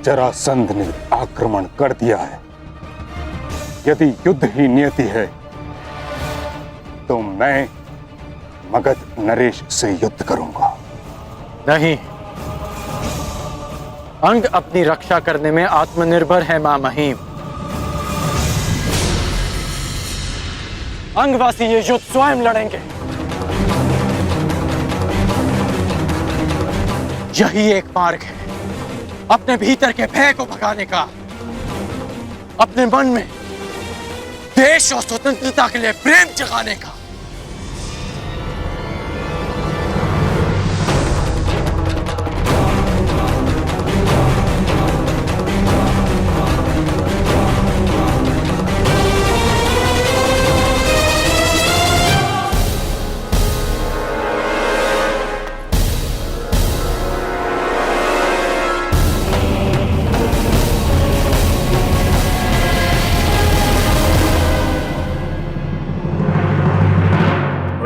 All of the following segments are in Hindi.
जरासंध ने आक्रमण कर दिया है। यदि युद्ध ही नियति है तो मैं मगध नरेश से युद्ध करूंगा। नहीं, अंग अपनी रक्षा करने में आत्मनिर्भर है मां महीम। अंगवासी ये युद्ध स्वयं लड़ेंगे। यही एक मार्ग है अपने भीतर के भय को भगाने का, अपने मन में देश और स्वतंत्रता के लिए प्रेम जगाने का।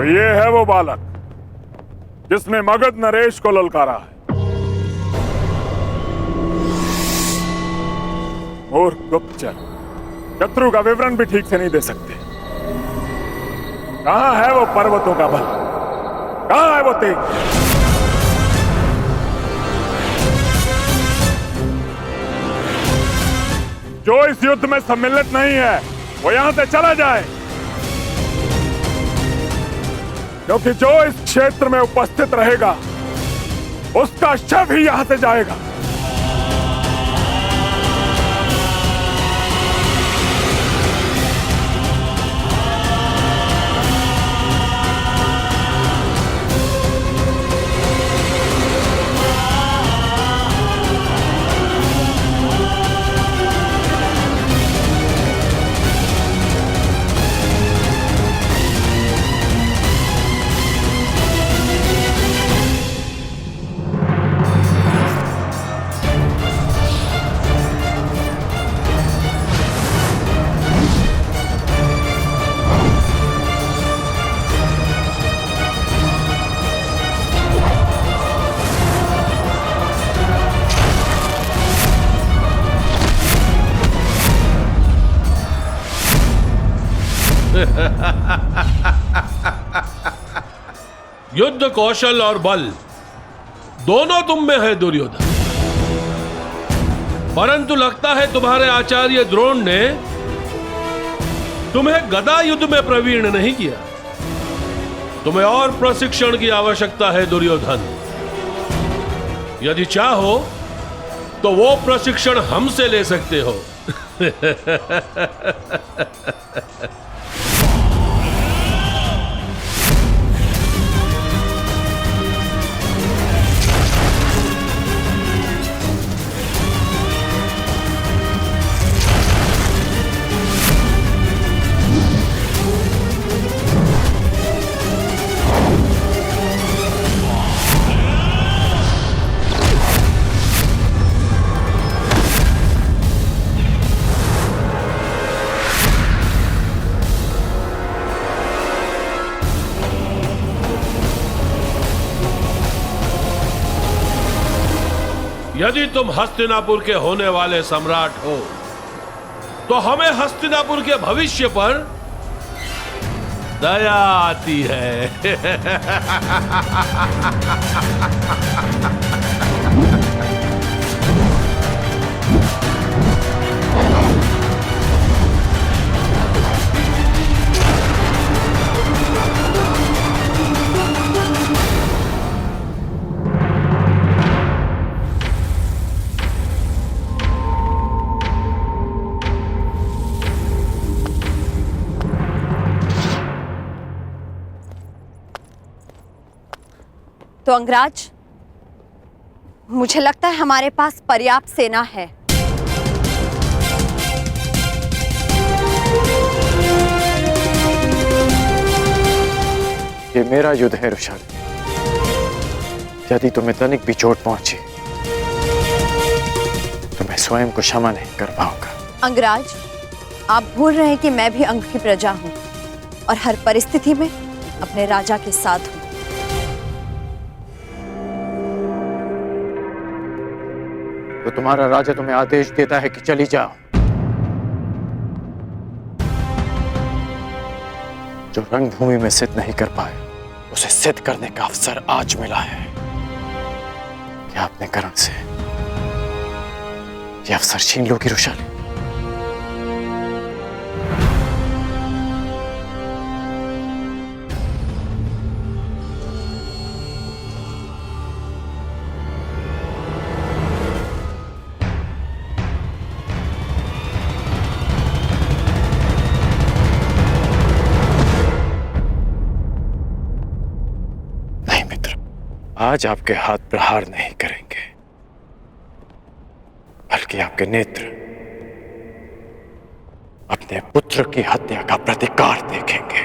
ये है वो बालक जिसने मगध नरेश को ललकारा है। मूर्ख गुप्तचर, शत्रु का विवरण भी ठीक से नहीं दे सकते। कहां है वो पर्वतों का बल? कहां है वो तेज? जो इस युद्ध में सम्मिलित नहीं है वो यहां से चला जाए, क्योंकि जो इस क्षेत्र में उपस्थित रहेगा उसका शव ही यहां से जाएगा। युद्ध कौशल और बल दोनों तुम में है दुर्योधन, परंतु लगता है तुम्हारे आचार्य द्रोण ने तुम्हें गदा युद्ध में प्रवीण नहीं किया। तुम्हें और प्रशिक्षण की आवश्यकता है दुर्योधन। यदि चाहो तो वो प्रशिक्षण हमसे ले सकते हो। यदि तुम हस्तिनापुर के होने वाले सम्राट हो तो हमें हस्तिनापुर के भविष्य पर दया आती है। तो अंगराज, मुझे लगता है हमारे पास पर्याप्त सेना है। ये मेरा युद्ध है ऋषाली। यदि तुम्हें तनिक भी चोट पहुंची तो मैं स्वयं को क्षमा नहीं कर पाऊंगा। अंगराज, आप भूल रहे हैं कि मैं भी अंग की प्रजा हूं और हर परिस्थिति में अपने राजा के साथ हूं। तो तुम्हारा राजा तुम्हें आदेश देता है कि चली जाओ। जो रणभूमि में सिद्ध नहीं कर पाए उसे सिद्ध करने का अवसर आज मिला है। क्या अपने करण से ये अवसर छीन लोगी रुशाली? आज आपके हाथ प्रहार नहीं करेंगे, बल्कि आपके नेत्र अपने पुत्र की हत्या का प्रतिकार देखेंगे।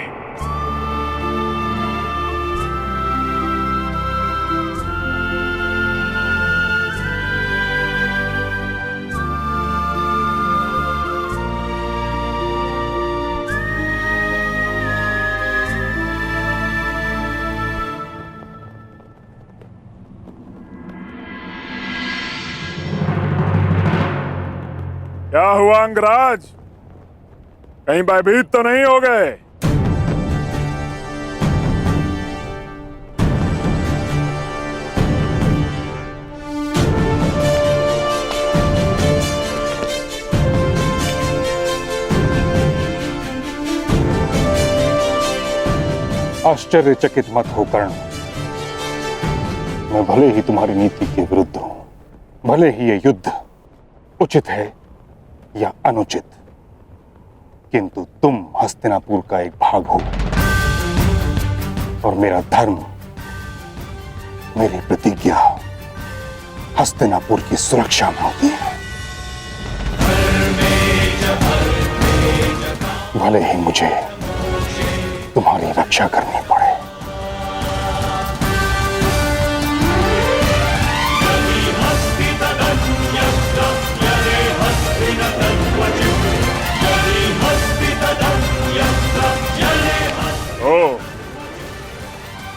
क्या हुआ अंगराज, कहीं भयभीत तो नहीं हो गए? आश्चर्यचकित मत हो कर्ण। मैं भले ही तुम्हारी नीति के विरुद्ध हूं, भले ही ये युद्ध उचित है या अनुचित, किंतु तुम हस्तिनापुर का एक भाग हो और मेरा धर्म, मेरी प्रतिज्ञा हस्तिनापुर की सुरक्षा में होती है। भले ही मुझे तुम्हारी रक्षा करनी पड़े।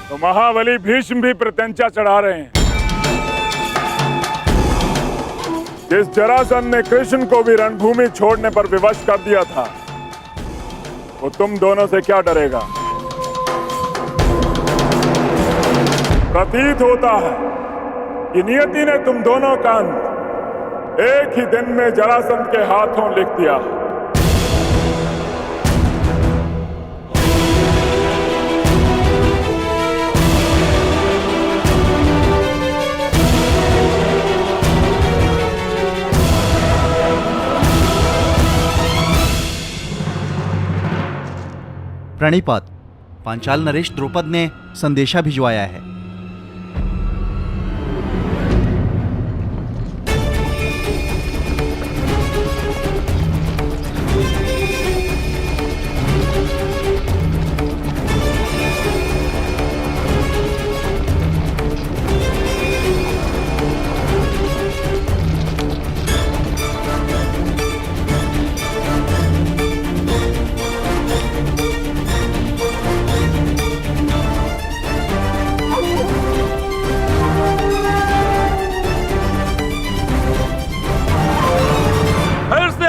तो महाबली भीष्म भी प्रत्यंचा चढ़ा रहे हैं। जिस जरासंध ने कृष्ण को भी रणभूमि छोड़ने पर विवश कर दिया था, वो तुम दोनों से क्या डरेगा? प्रतीत होता है कि नियति ने तुम दोनों का अंत एक ही दिन में जरासंध के हाथों लिख दिया। प्रणिपात, पांचाल नरेश द्रुपद ने संदेशा भिजवाया है।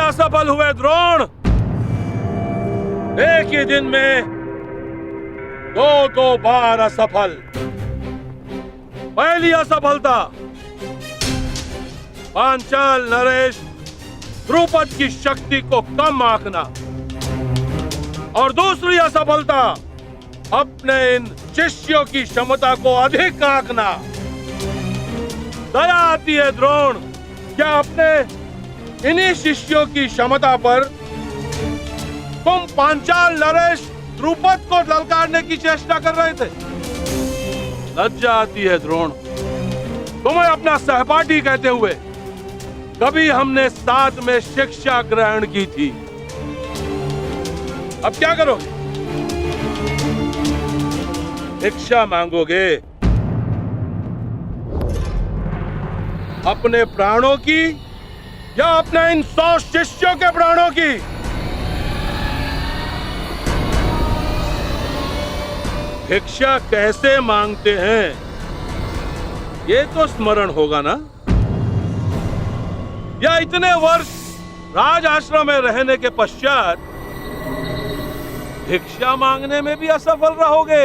असफल हुए द्रोण। एक ही दिन में दो बार असफल। पहली असफलता पांचाल नरेश द्रुपद की शक्ति को कम आंकना, और दूसरी असफलता अपने इन शिष्यों की क्षमता को अधिक आंकना। दया आती है द्रोण, क्या अपने इन्हीं शिष्यों की क्षमता पर तुम पांचाल नरेश द्रुपद को ललकारने की चेष्टा कर रहे थे? लज्जा आती है द्रोण, तुम्हें अपना सहपाठी कहते हुए। कभी हमने साथ में शिक्षा ग्रहण की थी, अब क्या करोगे? भिक्षा मांगोगे? अपने प्राणों की या अपने इन 100 शिष्यों के प्राणों की? भिक्षा कैसे मांगते हैं ये तो स्मरण होगा ना? या इतने वर्ष राज आश्रम में रहने के पश्चात भिक्षा मांगने में भी असफल रहोगे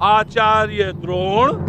आचार्य द्रोण?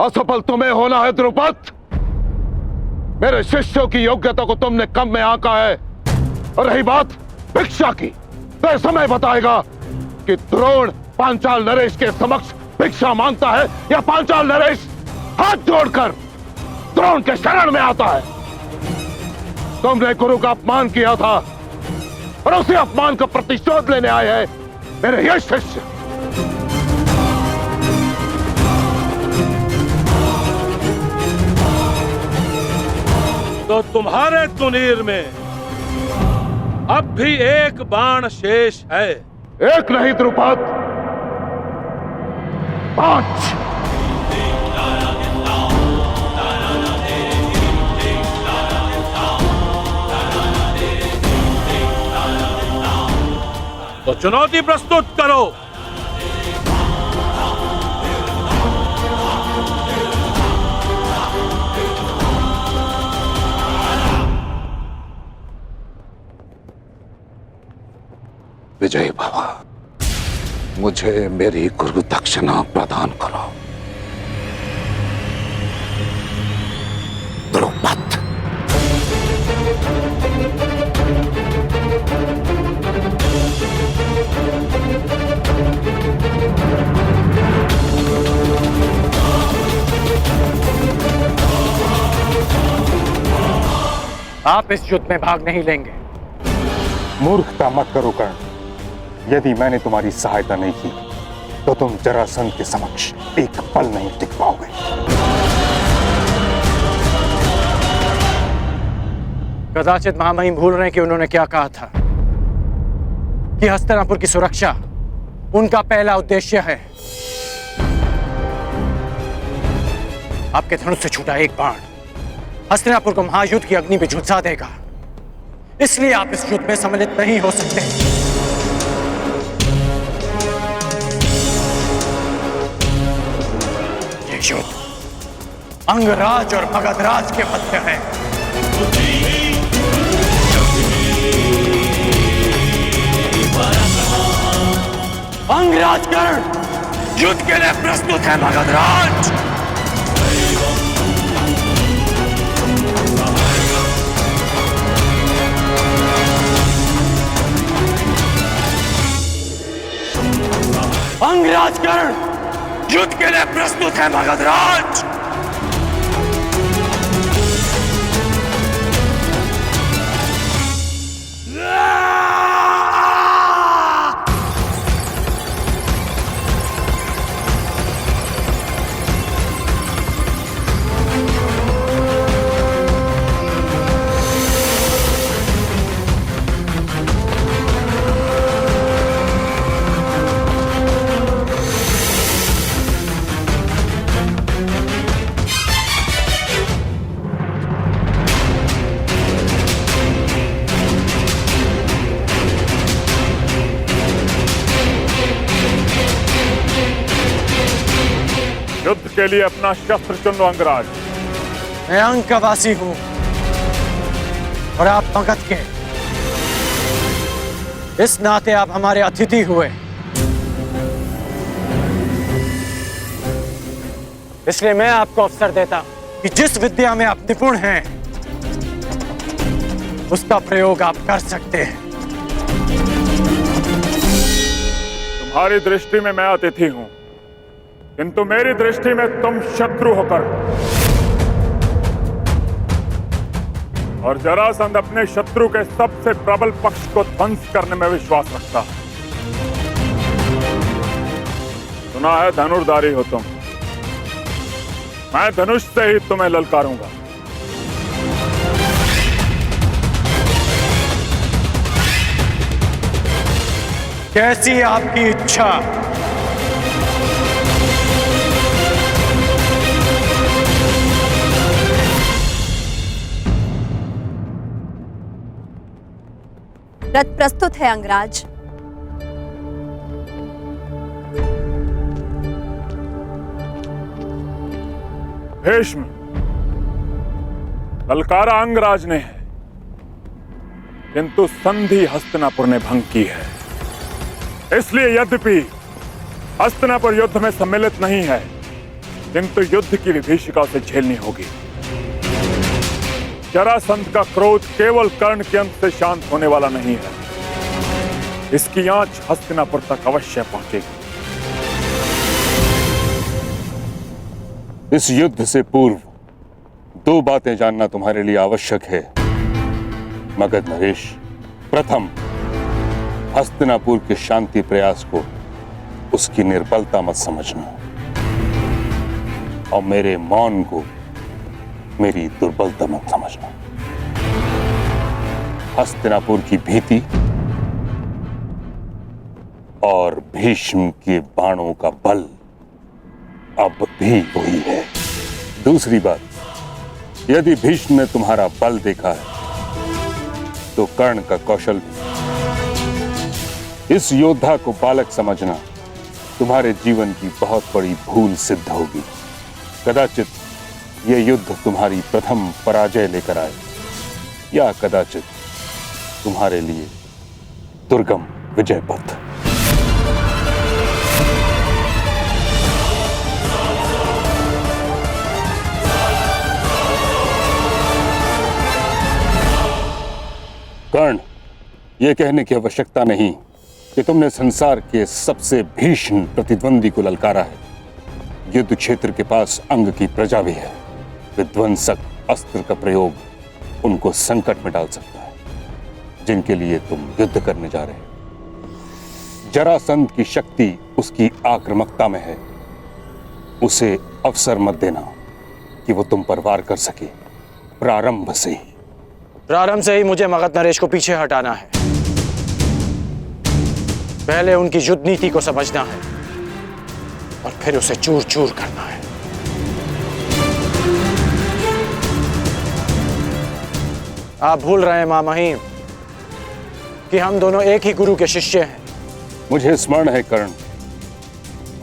असफल तुम्हें होना है द्रुपद। मेरे शिष्यों की योग्यता को तुमने कम में आंका है। और रही बात भिक्षा की, तो समय बताएगा कि द्रोण पांचाल नरेश के समक्ष भिक्षा मांगता है या पांचाल नरेश हाथ जोड़कर द्रोण के शरण में आता है। तुमने गुरु का अपमान किया था और उसी अपमान का प्रतिशोध लेने आए हैं मेरे ये शिष्य। तो तुम्हारे तुनीर में अब भी एक बाण शेष है। एक नहीं द्रुपद, 5। तो चुनौती प्रस्तुत करो। विजय बाबा, मुझे मेरी गुरु दक्षिणा प्रदान करो। द्रुपद। आप इस युद्ध में भाग नहीं लेंगे। मूर्खता मत करो कर्ण। यदि मैंने तुम्हारी सहायता नहीं की तो तुम जरासंध के समक्ष एक पल नहीं टिक पाओगे। कदाचित महामहिम भूल रहे हैं कि उन्होंने क्या कहा था कि हस्तिनापुर की सुरक्षा उनका पहला उद्देश्य है। आपके धनुष से छूटा एक बाण हस्तिनापुर को महायुद्ध की अग्नि में झुलसा देगा। इसलिए आप इस युद्ध में सम्मिलित नहीं हो सकते। युद्ध अंगराज और मगधराज के मध्य है। अंगराज कर्ण युद्ध के लिए प्रस्तुत है मगधराज। अंगराज कर्ण युद्ध के लिए प्रस्तुत है मगधराज। युद्ध के लिए अपना शस्त्र चुन लो अंगराज। मैं अंक का वासी हूं और आप मगध के। इस नाते आप हमारे अतिथि हुए, इसलिए मैं आपको अवसर देता कि जिस विद्या में आप निपुण हैं उसका प्रयोग आप कर सकते हैं। तुम्हारी दृष्टि में मैं अतिथि हूं, किंतु मेरी दृष्टि में तुम शत्रु होकर, और जरासंध अपने शत्रु के सबसे प्रबल पक्ष को ध्वंस करने में विश्वास रखता है। सुना है धनुर्धारी हो तुम, मैं धनुष से ही तुम्हें ललकारूंगा। कैसी आपकी इच्छा। रथ प्रस्तुत है अंगराज। भीष्म, ललकारा अंगराज ने है, किंतु संधि हस्तिनापुर ने भंग की है। इसलिए यद्यपि हस्तिनापुर युद्ध में सम्मिलित नहीं है, किंतु युद्ध की विभीषिका उसे झेलनी होगी। जरासंध का क्रोध केवल कर्ण के अंत से शांत होने वाला नहीं है, इसकी आंच हस्तिनापुर तक अवश्य पहुंचेगी। इस युद्ध से पूर्व दो बातें जानना तुम्हारे लिए आवश्यक है मगध नरेश। प्रथम, हस्तिनापुर के शांति प्रयास को उसकी निर्बलता मत समझना, और मेरे मौन को मेरी दुर्बलता मत समझना। हस्तिनापुर की भीति और भीष्म के बाणों का बल अब भी वही है। दूसरी बात, यदि भीष्म ने तुम्हारा बल देखा है तो कर्ण का कौशल भी। इस योद्धा को बालक समझना तुम्हारे जीवन की बहुत बड़ी भूल सिद्ध होगी। कदाचित यह युद्ध तुम्हारी प्रथम पराजय लेकर आए, या कदाचित तुम्हारे लिए दुर्गम विजय पथ। कर्ण, यह कहने की आवश्यकता नहीं कि तुमने संसार के सबसे भीषण प्रतिद्वंदी को ललकारा है। युद्ध क्षेत्र के पास अंग की प्रजा भी है। विध्वंसक अस्त्र का प्रयोग उनको संकट में डाल सकता है जिनके लिए तुम युद्ध करने जा रहे हो। जरासंध की शक्ति उसकी आक्रामकता में है। उसे अवसर मत देना कि वो तुम पर वार कर सके। प्रारंभ से ही मुझे मगध नरेश को पीछे हटाना है। पहले उनकी युद्ध नीति को समझना है और फिर उसे चूर चूर करना है। आप भूल रहे हैं मां महिम कि हम दोनों एक ही गुरु के शिष्य हैं। मुझे स्मरण है कर्ण,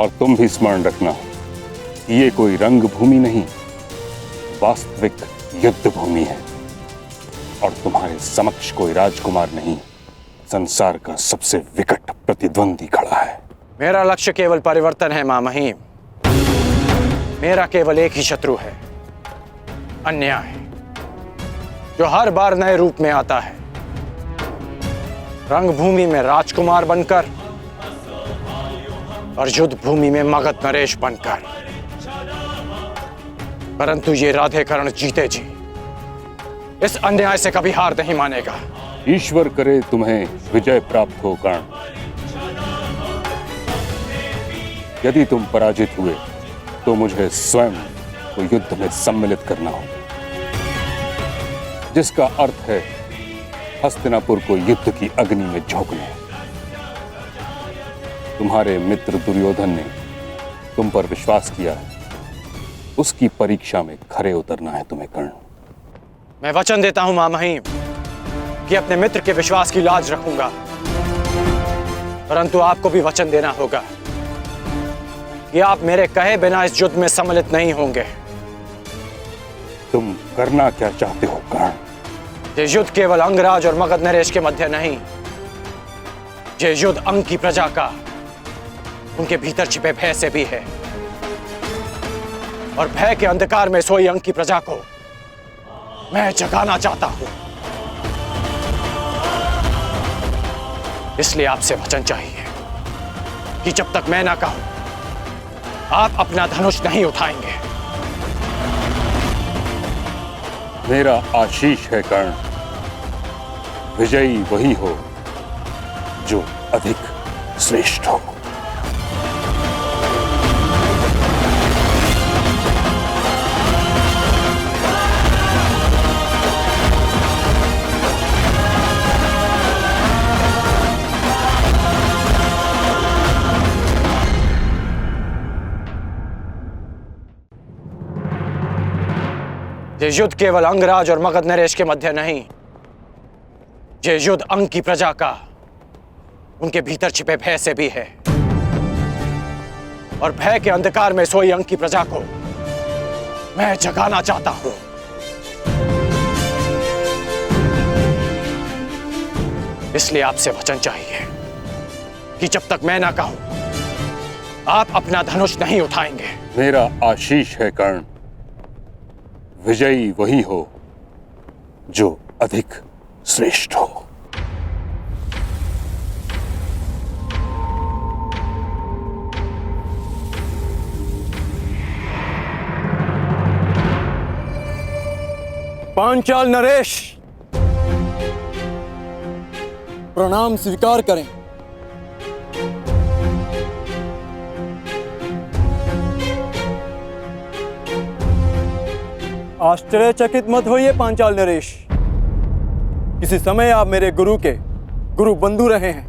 और तुम भी स्मरण रखना कि ये कोई रंग भूमि नहीं, वास्तविक युद्ध भूमि है। और तुम्हारे समक्ष कोई राजकुमार नहीं, संसार का सबसे विकट प्रतिद्वंदी खड़ा है। मेरा लक्ष्य केवल परिवर्तन है मां महिम। मेरा केवल एक ही शत्रु है, अन्याय, जो हर बार नए रूप में आता है। रंगभूमि में राजकुमार बनकर और युद्ध भूमि में मगध नरेश बनकर। परंतु ये राधेकर्ण जीते जी इस अन्याय से कभी हार नहीं मानेगा। ईश्वर करे तुम्हें विजय प्राप्त हो कर्ण। यदि तुम पराजित हुए तो मुझे स्वयं को युद्ध में सम्मिलित करना होगा, जिसका अर्थ है हस्तिनापुर को युद्ध की अग्नि में झोंकना। तुम्हारे मित्र दुर्योधन ने तुम पर विश्वास किया है, उसकी परीक्षा में खरे उतरना है तुम्हें कर्ण। मैं वचन देता हूं मां महिम कि अपने मित्र के विश्वास की लाज रखूंगा, परंतु आपको भी वचन देना होगा कि आप मेरे कहे बिना इस युद्ध में सम्मिलित नहीं होंगे। तुम करना क्या चाहते हो कर्ण? ये युद्ध केवल अंगराज और मगध नरेश के मध्य नहीं, ये युद्ध अंग की प्रजा का, उनके भीतर छिपे भय से भी है। और भय के अंधकार में सोई अंग की प्रजा को मैं जगाना चाहता हूं। इसलिए आपसे वचन चाहिए कि जब तक मैं ना कहूं, आप अपना धनुष नहीं उठाएंगे। मेरा आशीष है कर्ण, विजयी वही हो जो अधिक श्रेष्ठ हो। ये युद्ध केवल अंगराज और मगध नरेश के मध्य नहीं, ये युद्ध अंग की प्रजा का, उनके भीतर छिपे भय से भी है। और भय के अंधकार में सोई अंग की प्रजा को मैं जगाना चाहता हूं। इसलिए आपसे वचन चाहिए कि जब तक मैं ना कहूं, आप अपना धनुष नहीं उठाएंगे। मेरा आशीष है कर्ण, विजयी वही हो जो अधिक श्रेष्ठ हो। पांचाल नरेश, प्रणाम स्वीकार करें। आश्चर्यचकित मत होइए पांचाल नरेश, किसी समय आप मेरे गुरु के गुरु बंधु रहे हैं।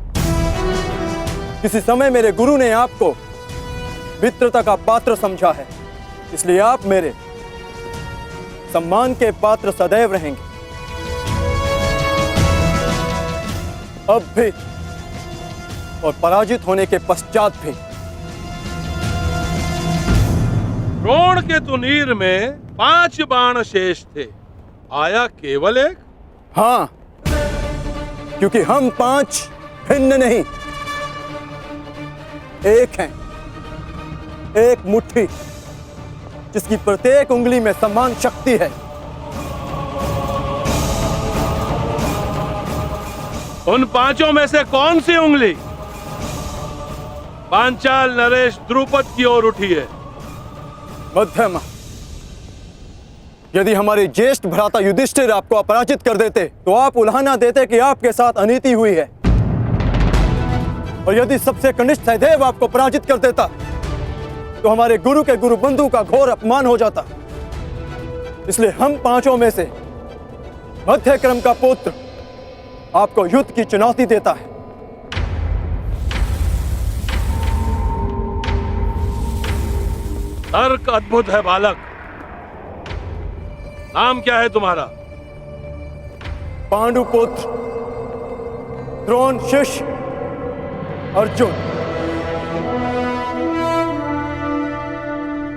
किसी समय मेरे गुरु ने आपको मित्रता का पात्र समझा है, इसलिए आप मेरे सम्मान के पात्र सदैव रहेंगे। अब भी और पराजित होने के पश्चात भी। द्रोण के तुनीर में 5 बाण शेष थे, आया केवल एक। हाँ, क्योंकि हम 5 भिन्न नहीं, एक हैं, एक मुट्ठी जिसकी प्रत्येक उंगली में समान शक्ति है। उन 5 में से कौन सी उंगली पांचाल नरेश द्रुपद की ओर उठी है? मध्यमा। यदि हमारे ज्येष्ठ भ्राता युधिष्ठिर आपको अपराजित कर देते तो आप उल्हाना देते कि आपके साथ अनीति हुई है, और यदि सबसे कनिष्ठ सहदेव आपको पराजित कर देता तो हमारे गुरु के गुरु बंधु का घोर अपमान हो जाता। इसलिए हम 5 में से मध्य क्रम का पुत्र आपको युद्ध की चुनौती देता है। तर्क अद्भुत है बालक। नाम क्या है तुम्हारा? पांडुपुत्र द्रोण शिष्य अर्जुन।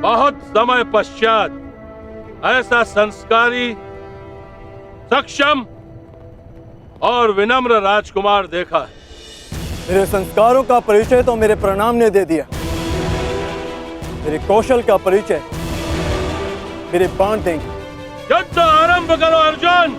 बहुत समय पश्चात ऐसा संस्कारी, सक्षम और विनम्र राजकुमार देखा है। मेरे संस्कारों का परिचय तो मेरे प्रणाम ने दे दिया, मेरे कौशल का परिचय मेरे बाण देंगे। युद्ध आरंभ करो अर्जुन।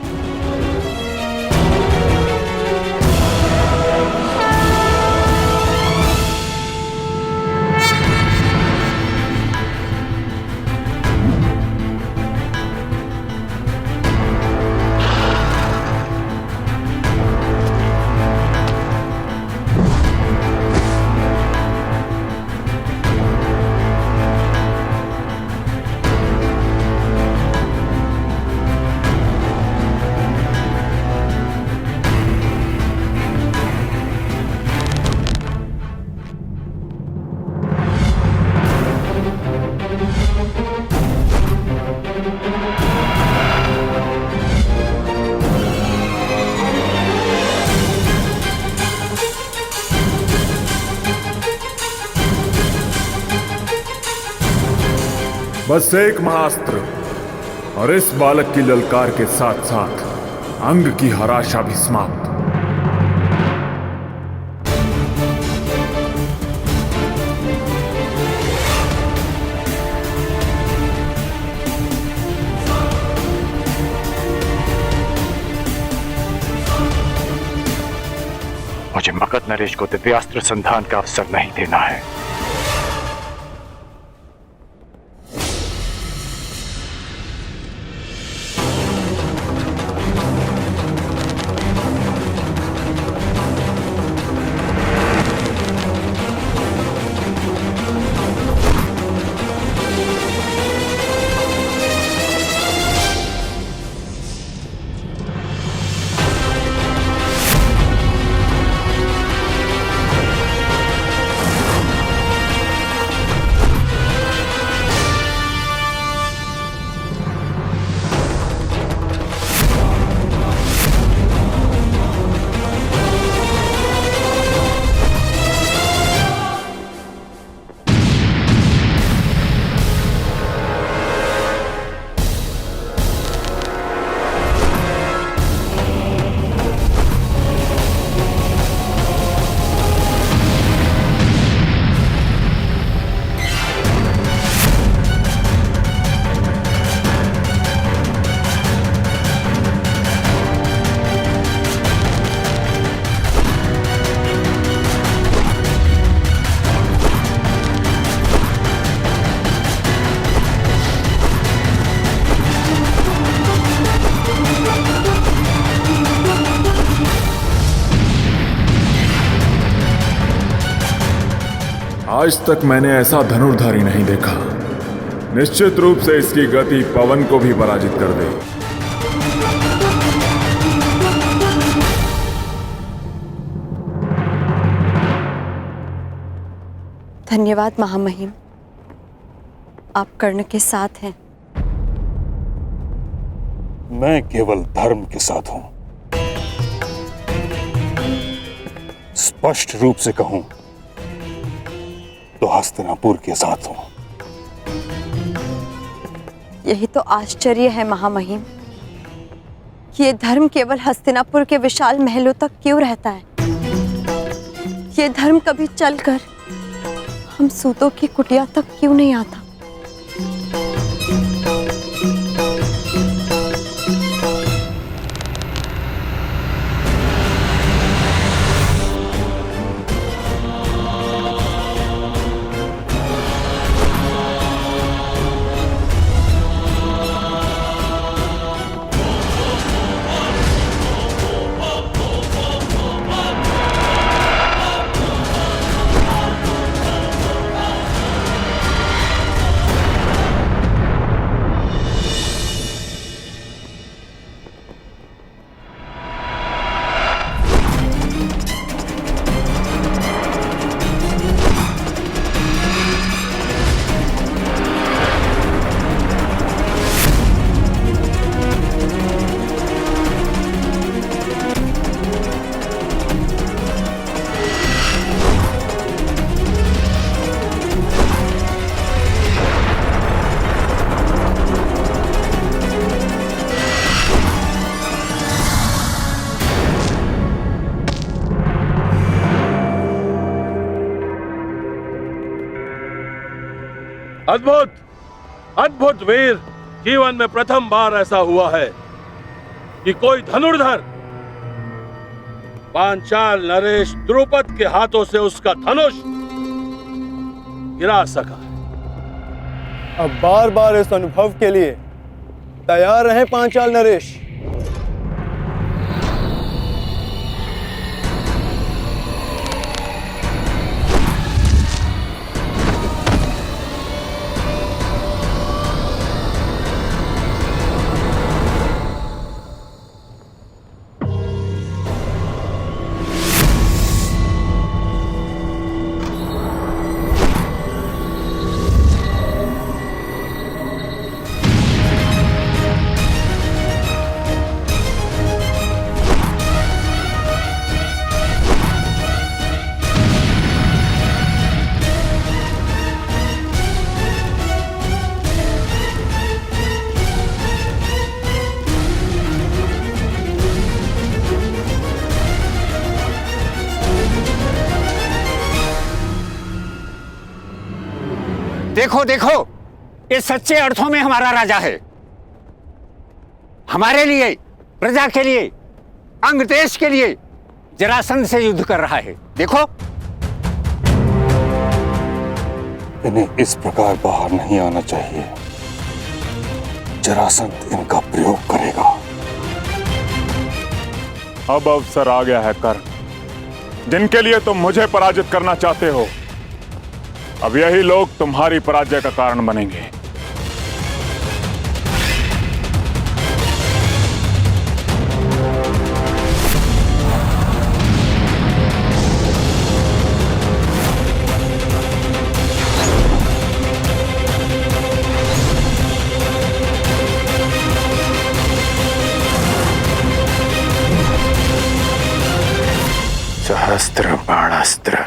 बस एक महाअस्त्र और इस बालक की ललकार के साथ साथ अंग की हराशा भी समाप्त। मुझे मगध नरेश को दिव्यास्त्र संधान का अवसर नहीं देना है। आज तक मैंने ऐसा धनुर्धारी नहीं देखा। निश्चित रूप से इसकी गति पवन को भी पराजित कर दे। धन्यवाद महामहिम, आप कर्ण के साथ हैं। मैं केवल धर्म के साथ हूं। स्पष्ट रूप से कहूं तो हस्तिनापुर के साथ हूं। यही तो आश्चर्य है महामहिम कि ये धर्म केवल हस्तिनापुर के विशाल महलों तक क्यों रहता है। ये धर्म कभी चलकर हम सूतों की कुटिया तक क्यों नहीं आता। अद्भुत अद्भुत वीर, जीवन में प्रथम बार ऐसा हुआ है कि कोई धनुर्धर पांचाल नरेश द्रुपद के हाथों से उसका धनुष गिरा सका। अब बार बार इस अनुभव के लिए तैयार रहें पांचाल नरेश। देखो देखो, इस सच्चे अर्थों में हमारा राजा है। हमारे लिए, प्रजा के लिए, अंग देश के लिए जरासंध से युद्ध कर रहा है। देखो, इन्हें इस प्रकार बाहर नहीं आना चाहिए। जरासंध इनका प्रयोग करेगा। अब अवसर आ गया है कर्ण, जिनके लिए तुम मुझे पराजित करना चाहते हो। अब यही लोग तुम्हारी पराजय का कारण बनेंगे। सहस्त्र बाणास्त्र।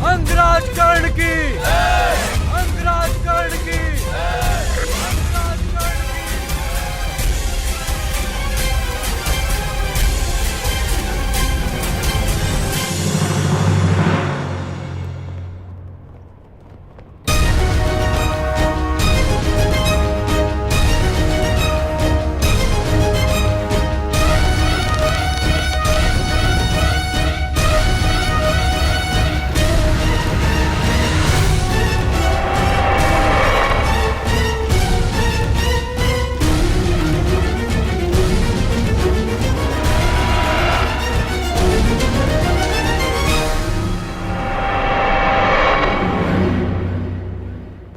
अंगराज कर्ण की, अंगराज कर्ण की, अंगराज कर्ण की।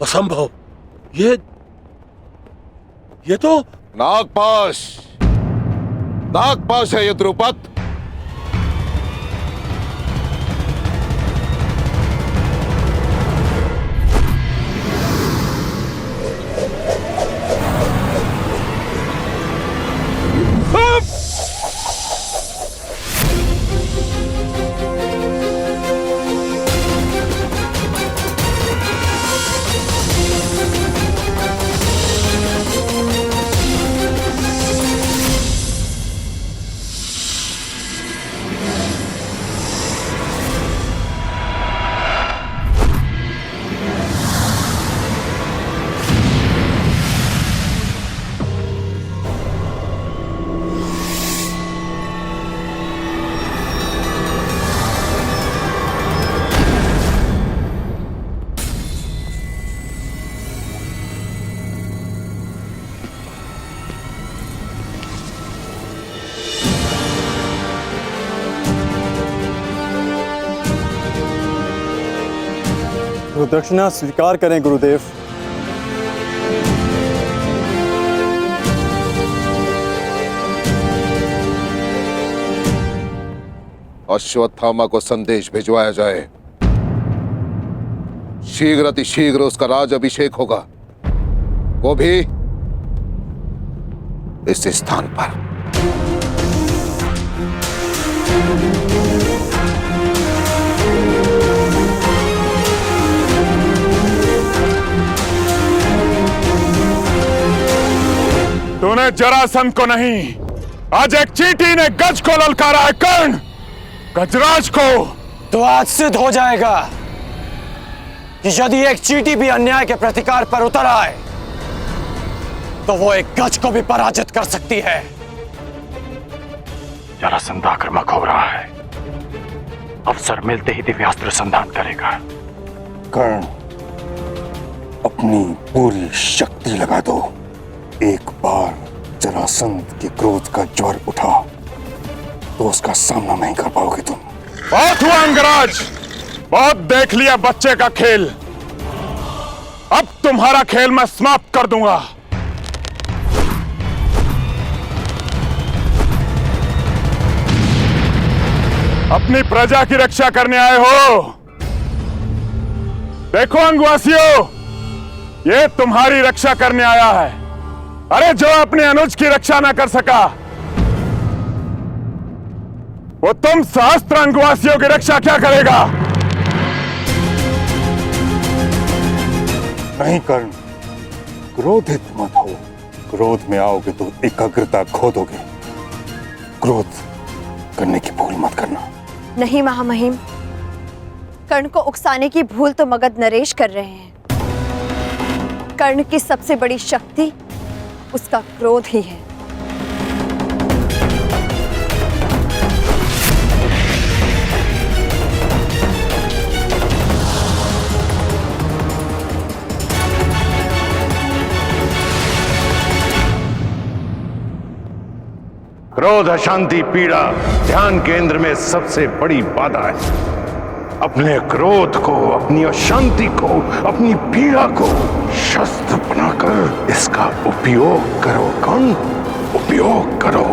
असंभव। ये तो नागपाश, नागपाश है ये द्रुपद। तो दक्षिणा स्वीकार करें गुरुदेव। अश्वत्थामा को संदेश भिजवाया जाए। शीघ्र अतिशीघ्र उसका राज अभिषेक होगा, वो भी इस स्थान पर। तूने जरासंध को नहीं, आज एक चींटी ने गज को ललकारा है कर्ण, गजराज को। तो आज सिद्ध हो जाएगा कि यदि एक चींटी भी अन्याय के प्रतिकार पर उतर आए तो वो एक गज को भी पराजित कर सकती है। जरासंध आक्रामक हो रहा है, अवसर मिलते ही दिव्यास्त्र संधान करेगा। कर्ण, अपनी पूरी शक्ति लगा दो। एक बार जरासंध के क्रोध का ज्वर उठा तो उसका सामना नहीं कर पाओगे तुम। बहुत हुआ अंगराज, बहुत देख लिया बच्चे का खेल। अब तुम्हारा खेल मैं समाप्त कर दूंगा। अपनी प्रजा की रक्षा करने आए हो। देखो अंगवासियों, ये तुम्हारी रक्षा करने आया है। अरे जो अपने अनुज की रक्षा ना कर सका, वो तुम सहस्त्रांगवासियों की रक्षा क्या करेगा? नहीं कर्ण, क्रोधित मत हो। क्रोध में आओगे तो एकाग्रता खो दोगे। क्रोध करने की भूल मत करना। नहीं महामहिम, कर्ण को उकसाने की भूल तो मगध नरेश कर रहे हैं। कर्ण की सबसे बड़ी शक्ति उसका क्रोध ही है। क्रोध, अशांति, पीड़ा ध्यान केंद्र में सबसे बड़ी बाधा है। अपने क्रोध को, अपनी अशांति को, अपनी पीड़ा को शस्त्र बनाकर इसका उपयोग करो कर्ण, उपयोग करो।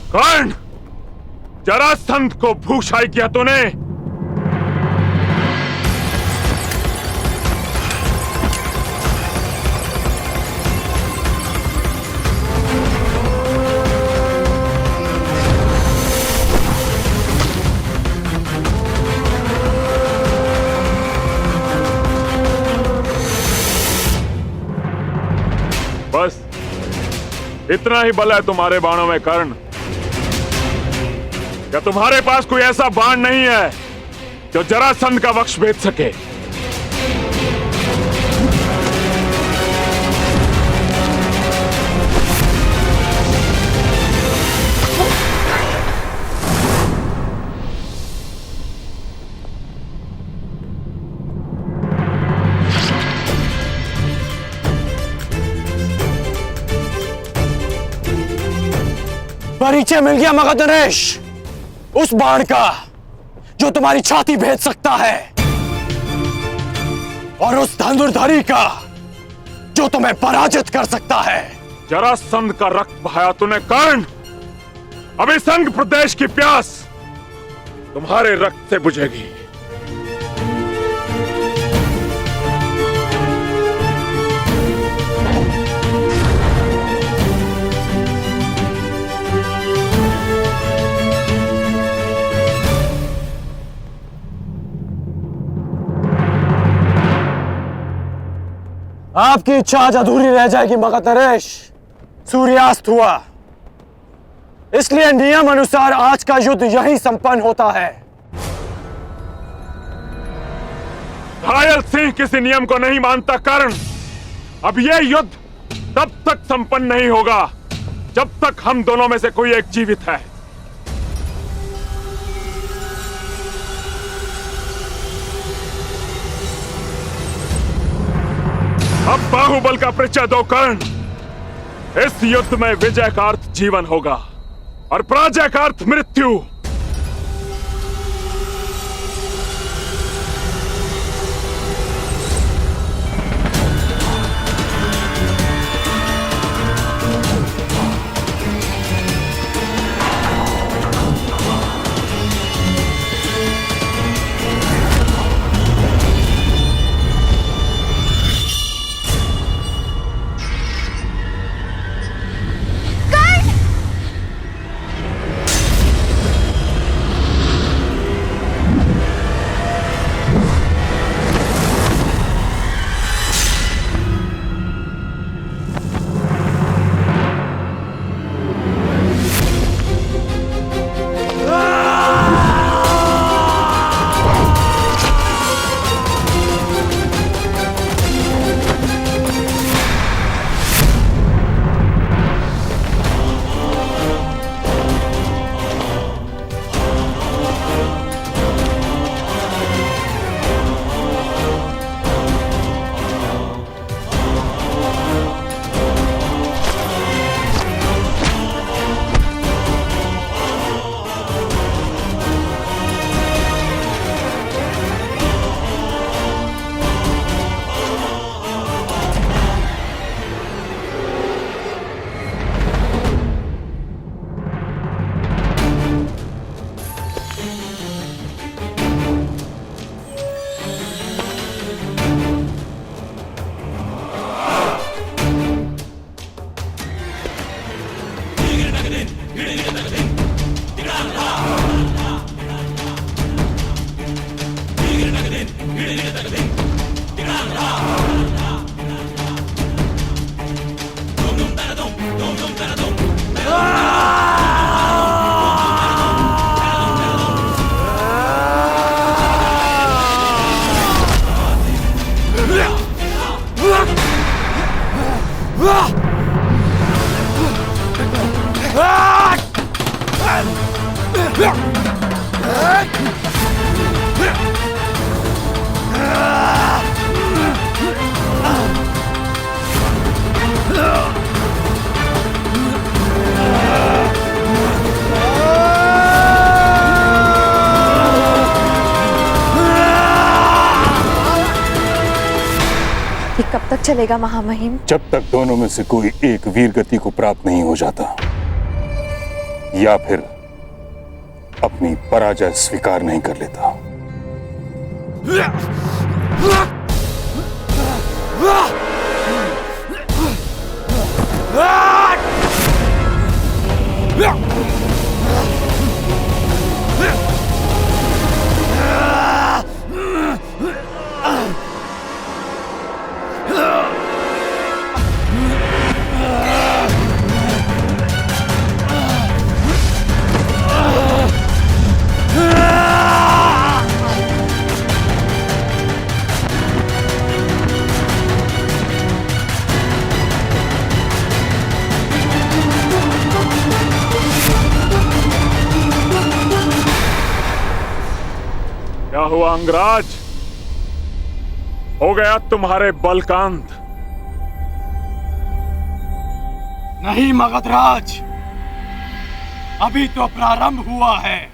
कर्ण, जरासंध को भूषाई किया तूने। बस इतना ही बल है तुम्हारे बाणों में कर्ण। क्या तुम्हारे पास कोई ऐसा बाण नहीं है जो जरासंध का वक्ष भेद सके? परिचय मिल गया मगध नरेश, उस बाण का जो तुम्हारी छाती भेद सकता है, और उस धनुर्धारी का जो तुम्हें पराजित कर सकता है। जरासंध का रक्त बहाया तूने कर्ण। अभी संग प्रदेश की प्यास तुम्हारे रक्त से बुझेगी। आपकी इच्छा आज अधूरी रह जाएगी मगध नरेश। सूर्यास्त हुआ, इसलिए नियम अनुसार आज का युद्ध यहीं संपन्न होता है। घायल सिंह किसी नियम को नहीं मानता कर्ण। अब यह युद्ध तब तक संपन्न नहीं होगा जब तक हम दोनों में से कोई एक जीवित है। अब बाहुबल का परिचय दो कर्ण। इस युद्ध में विजय का अर्थ जीवन होगा और पराजय का अर्थ मृत्यु। ये कब तक चलेगा महामहिम? जब तक दोनों में से कोई एक वीर गति को प्राप्त नहीं हो जाता या फिर अपनी पराजय स्वीकार नहीं कर लेता। क्या हुआ अंगराज? हो गया तुम्हारे बल का अंत? नहीं मगधराज, अभी तो प्रारंभ हुआ है।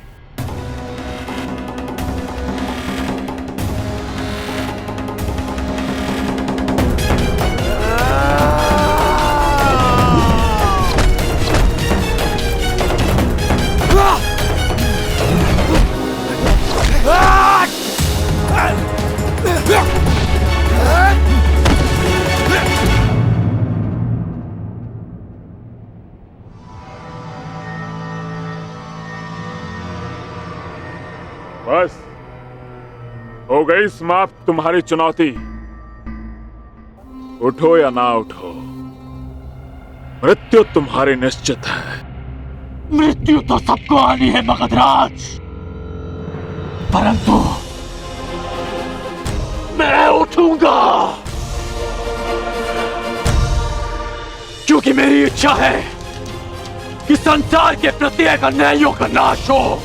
बस हो गई समाप्त तुम्हारी चुनौती। उठो या ना उठो, मृत्यु तुम्हारी निश्चित है। मृत्यु तो सबको आनी है मगधराज, परंतु मैं उठूंगा। क्योंकि मेरी इच्छा है कि संसार के प्रत्येक अन्यायों का नाश हो।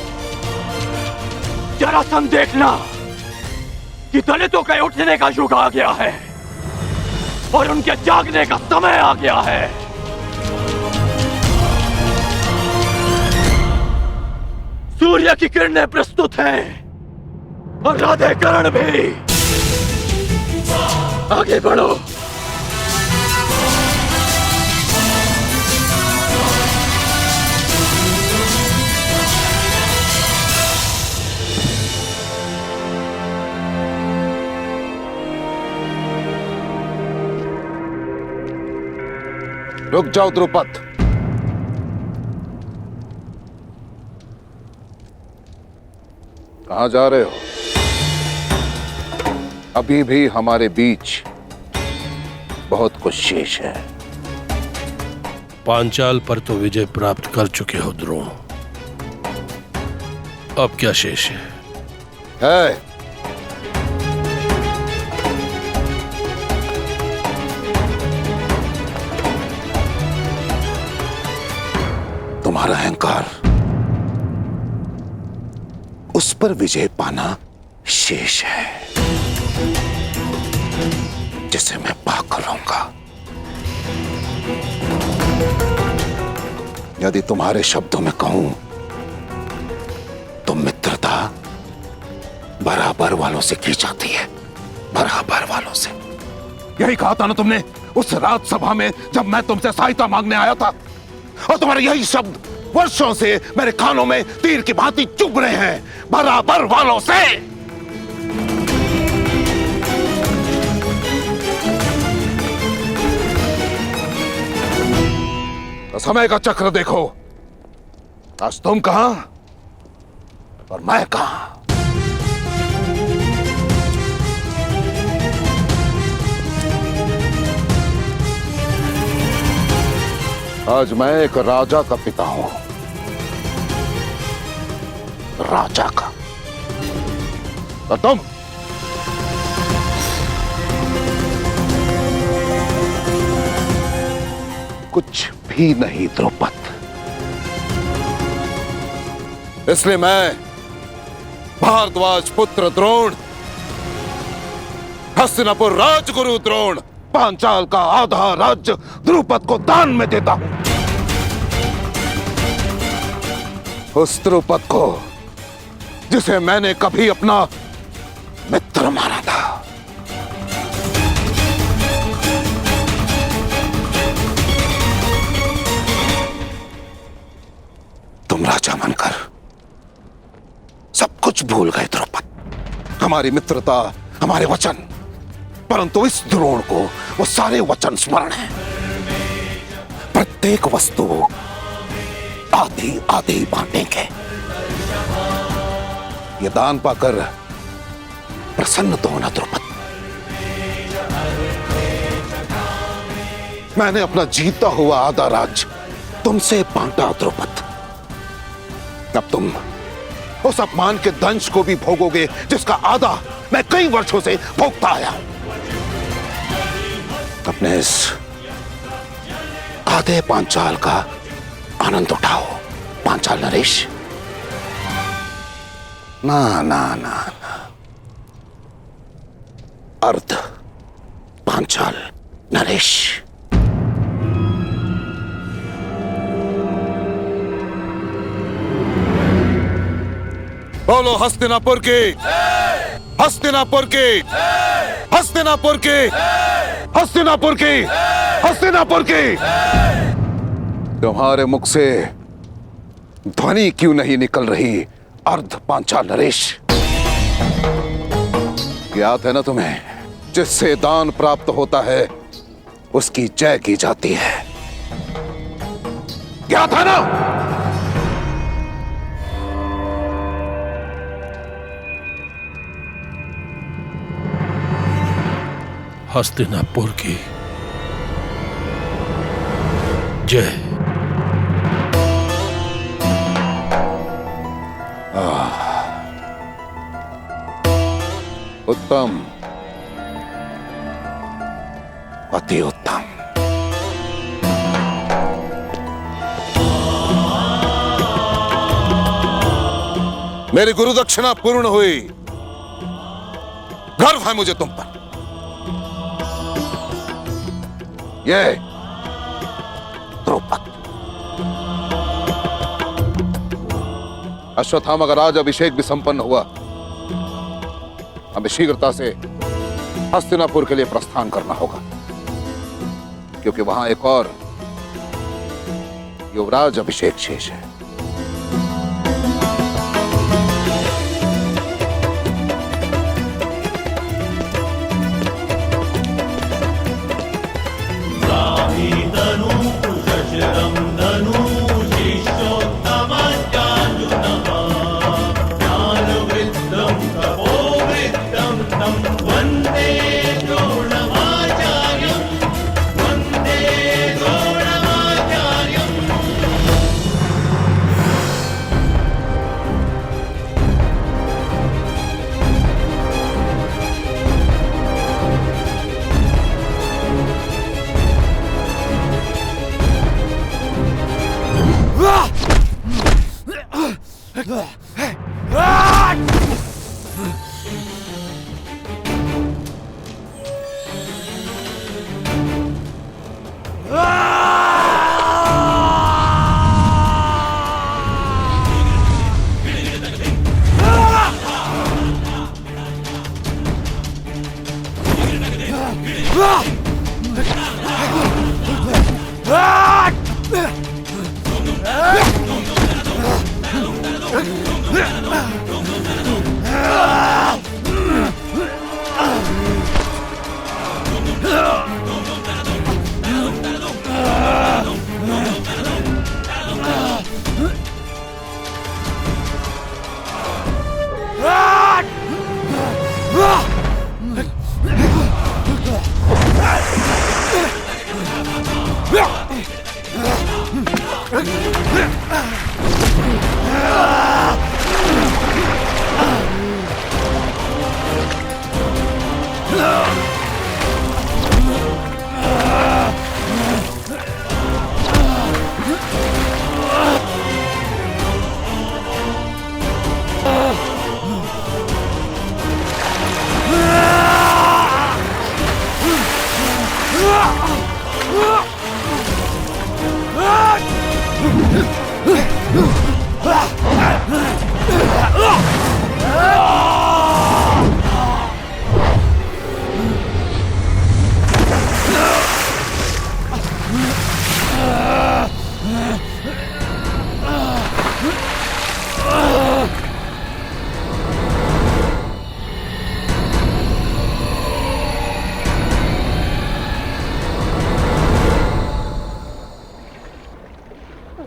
जरासंध देखना कि दलितों के उठने का युग आ गया है और उनके जागने का समय आ गया है। सूर्य की किरणें प्रस्तुत हैं और राधे करण भी। आगे बढ़ो। रुक जाओ द्रुपद। कहां जा रहे हो? अभी भी हमारे बीच बहुत कुछ शेष है। पांचाल पर तो विजय प्राप्त कर चुके हो द्रोण, अब क्या शेष है? तुम्हारा अहंकार, उस पर विजय पाना शेष है, जिसे मैं पाकर रहूंगा। यदि तुम्हारे शब्दों में कहूं तो मित्रता बराबर वालों से की जाती है, बराबर वालों से। यही कहा था ना तुमने उस राजसभा में जब मैं तुमसे सहायता मांगने आया था, और तुम्हारे यही शब्द वर्षों से मेरे कानों में तीर की भांति चुभ रहे हैं, बराबर वालों से। तो समय का चक्र देखो, आज तुम कहां और मैं कहां। आज मैं एक राजा का पिता हूं, राजा का। और तुम कुछ भी नहीं द्रुपद। इसलिए मैं भारद्वाज पुत्र द्रोण, हस्तिनापुर राजगुरु द्रोण, पांचाल का आधा राज्य द्रुपद को दान में देता हूं। उस द्रुपद को जिसे मैंने कभी अपना मित्र माना था। तुम राजा बनकर सब कुछ भूल गए द्रुपद, हमारी मित्रता, हमारे वचन। परंतु इस द्रोण को वो सारे वचन स्मरण है। प्रत्येक वस्तु आधी आधी बांटेंगे। ये दान पाकर प्रसन्न तो होना द्रुपद। मैंने अपना जीता हुआ आधा राज्य तुमसे बांटा द्रुपद। अब तुम उस अपमान के दंश को भी भोगोगे जिसका आधा मैं कई वर्षों से भोगता आया हूं। अपने इस आधे पांचाल का आनंद उठाओ पांचाल नरेश। ना ना ना ना, अर्ध पांचाल नरेश। बोलो हस्तिनापुर की, हस्तिनापुर की, हस्तिनापुर की, हस्तिनापुर की, हस्तिनापुर की। तुम्हारे मुख से ध्वनि क्यों नहीं निकल रही अर्ध पांचाल नरेश? याद है ना तुम्हें, जिससे दान प्राप्त होता है उसकी जय की जाती है। याद है ना? हस्तिनापुर की जय। उत्तम, अति उत्तम। मेरी गुरु दक्षिणा पूर्ण हुई। गर्व है मुझे तुम पर। ये द्रौपद। अश्वत्थामा का राज अभिषेक भी संपन्न हुआ। हमें शीघ्रता से हस्तिनापुर के लिए प्रस्थान करना होगा, क्योंकि वहां एक और युवराज अभिषेक शेष है।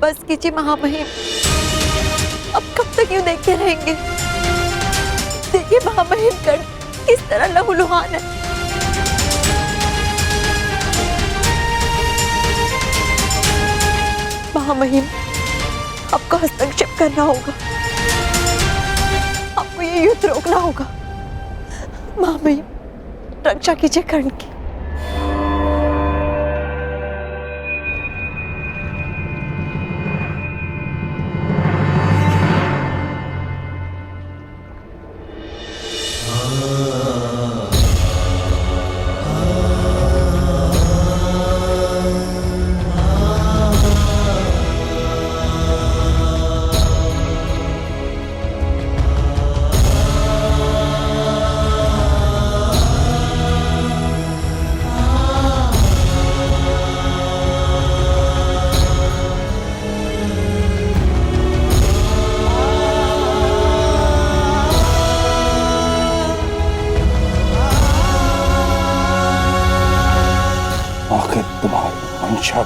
बस कीजिए महामहिम, अब कब तक यूं देखते रहेंगे? देखिए महामहिम कर्ण किस तरह लहूलुहान है। महामहिम, आपको हस्तक्षेप करना होगा, आपको ये युद्ध रोकना होगा। महामहिम, रक्षा कीजिए कर्ण की।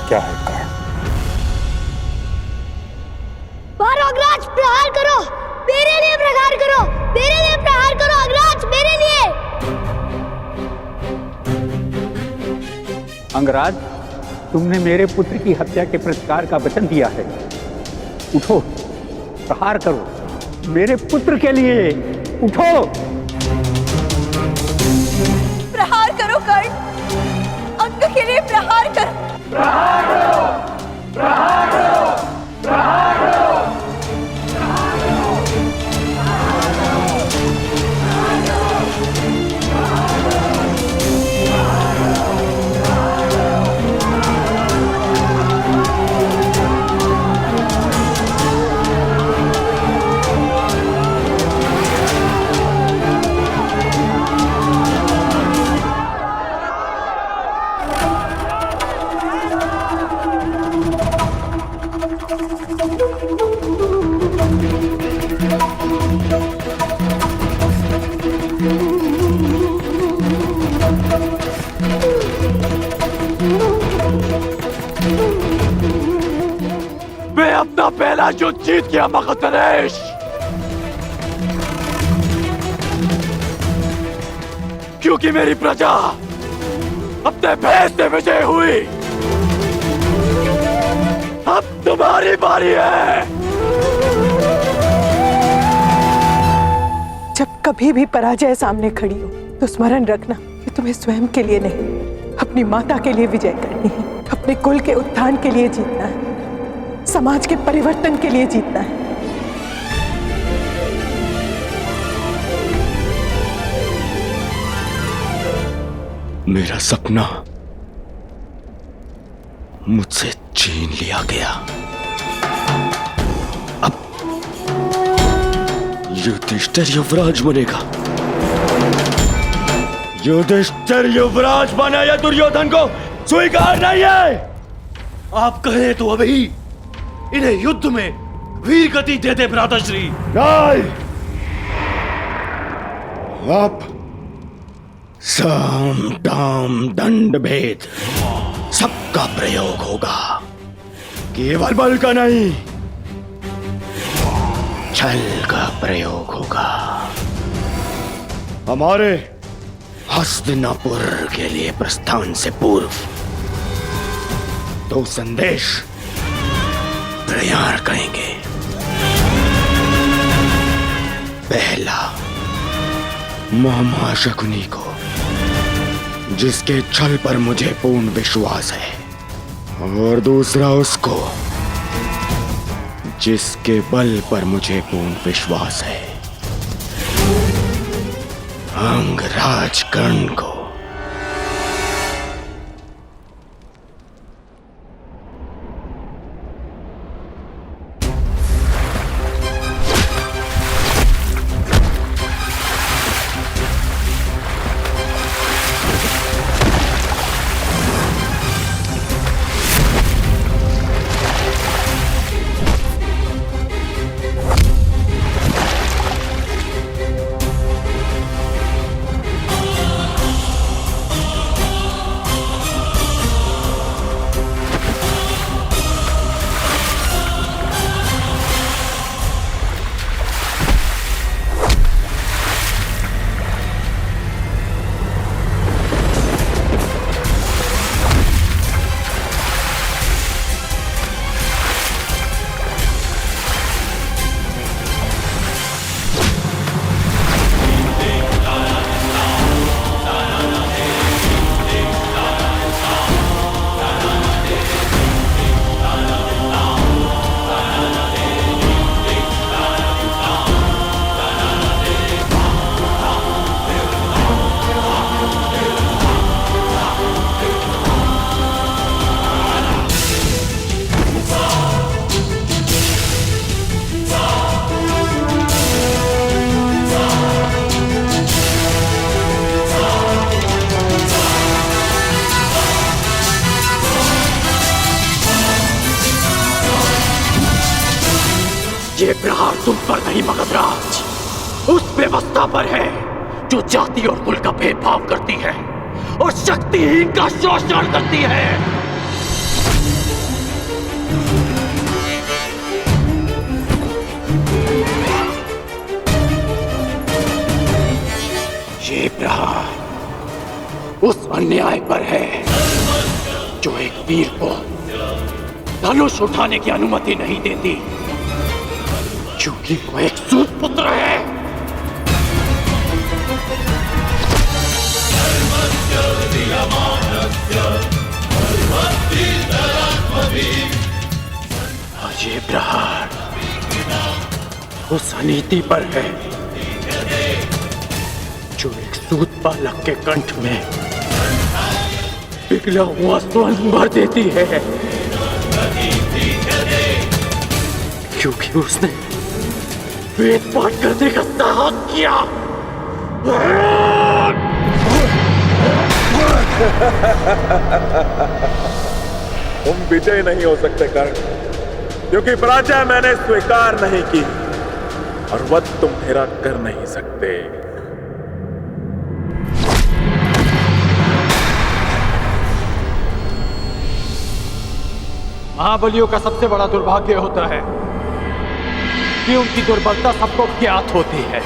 क्या है कर्ण? अग्रराज प्रहार करो, मेरे लिए प्रहार करो, मेरे लिए प्रहार करो अग्रराज, मेरे लिए। अंगराज, तुमने मेरे पुत्र की हत्या के प्रतिकार का वचन दिया है। उठो, प्रहार करो मेरे पुत्र के लिए, उठो। प्रहार करो कर्ण, अंग के लिए प्रहार करो। प्रहार करो, प्रहार करो, प्रहार करो, प्रहार करो। अपना पहला युद्ध जीत गया मगध नरेश। क्योंकि मेरी प्रजा अपने भय से विजय हुई। अब तुम्हारी बारी है। जब कभी भी पराजय सामने खड़ी हो तो स्मरण रखना कि तुम्हें स्वयं के लिए नहीं, अपनी माता के लिए विजय करनी है। अपने कुल के उत्थान के लिए जीतना है, समाज के परिवर्तन के लिए जीतना है। मेरा सपना मुझसे छीन लिया गया। अब युधिष्ठिर युवराज बनेगा। युधिष्ठिर युवराज बना या दुर्योधन को स्वीकार नहीं है। आप कहे तो अभी इन्हें युद्ध में वीर गति दे दे भ्राताश्री। नहीं, अब साम दाम दंड भेद सबका प्रयोग होगा। केवल बल का नहीं, छल का प्रयोग होगा। हमारे हस्तिनापुर के लिए प्रस्थान से पूर्व 2 संदेश तैयार करेंगे। पहला मामा शकुनी को, जिसके छल पर मुझे पूर्ण विश्वास है, और दूसरा उसको जिसके बल पर मुझे पूर्ण विश्वास है, अंगराज कर्ण को। ये प्रहार तुम पर नहीं मगधराज, उस व्यवस्था पर है जो जाति और कुल का भेदभाव करती है और शक्तिहीन का शोषण करती है। ये प्रहार उस अन्याय पर है जो एक वीर को धनुष उठाने की अनुमति नहीं देती, क्योंकि वो एक सूत पुत्र है। और ये प्रहार उस अनीति पर है जो एक सूत बालक के कंठ में पिघला हुआ स्वर्ण भर देती है, क्योंकि उसने वेद पाठ करने का साहस किया। तुम विजय नहीं हो सकते कर्ण, क्योंकि पराजय मैंने स्वीकार नहीं की और वध तुम मेरा कर नहीं सकते। महाबलियों का सबसे बड़ा दुर्भाग्य होता है कि उनकी दुर्बलता सबको ज्ञात होती है।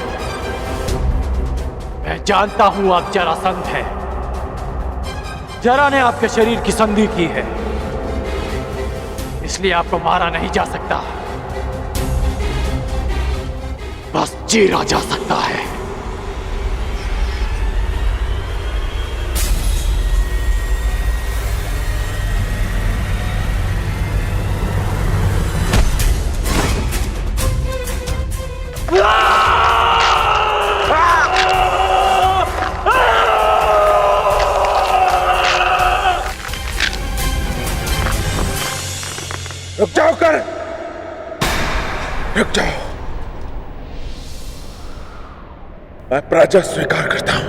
मैं जानता हूं आप जरासंध हैं। जरा ने आपके शरीर की संधि की है, इसलिए आपको मारा नहीं जा सकता, बस चीरा जा सकता है। रुक जाओ कर्ण, रुक जाओ। मैं पराजय स्वीकार करता हूं।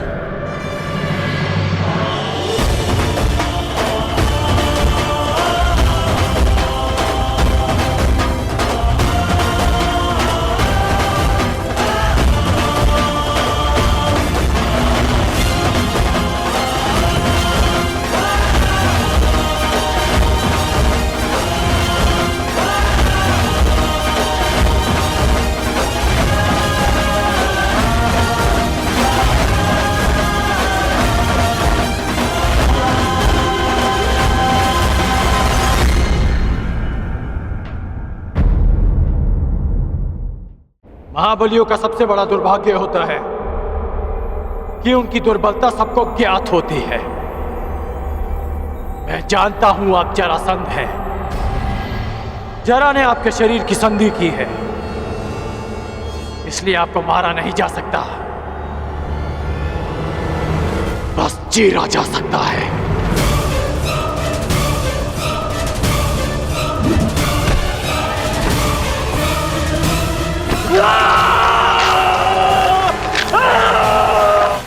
महाबलियों का सबसे बड़ा दुर्भाग्य होता है कि उनकी दुर्बलता सबको ज्ञात होती है। मैं जानता हूं आप जरासंध हैं। जरा ने आपके शरीर की संधि की है, इसलिए आपको मारा नहीं जा सकता, बस चीरा जा सकता है।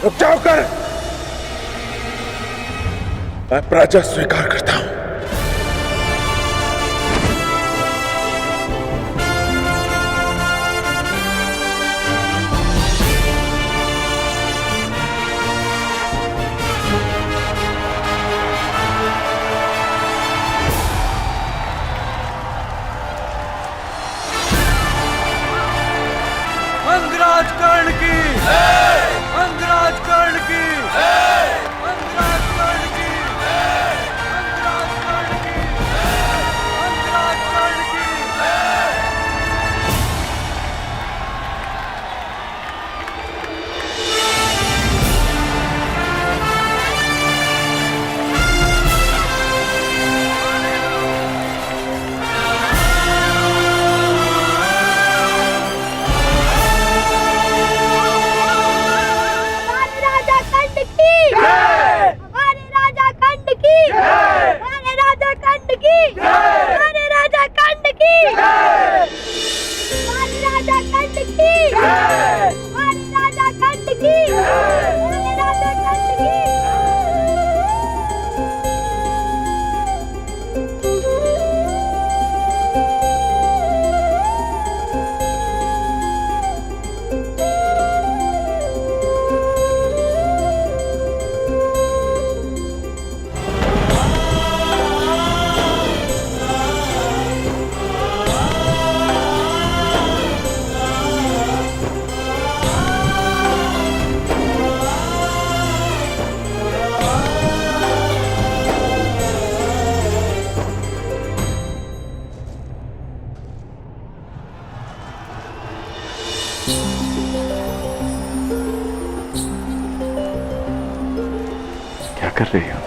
रुक जाओ कर्ण, मैं पराजय स्वीकार करता हूं। अंगराज कर्ण की, अंगराज कर्ण की, अंगराज कर्ण की, अंगराज कर्ण की, अंगराज कर्ण की। हमारे राजा कंड की, हमारे राजा कंड की, हमारे राजा कंड की, हमारे राजा कंड की, हमारे राजा कंड की, हमारे राजा कंड की। क्या कर रही हो?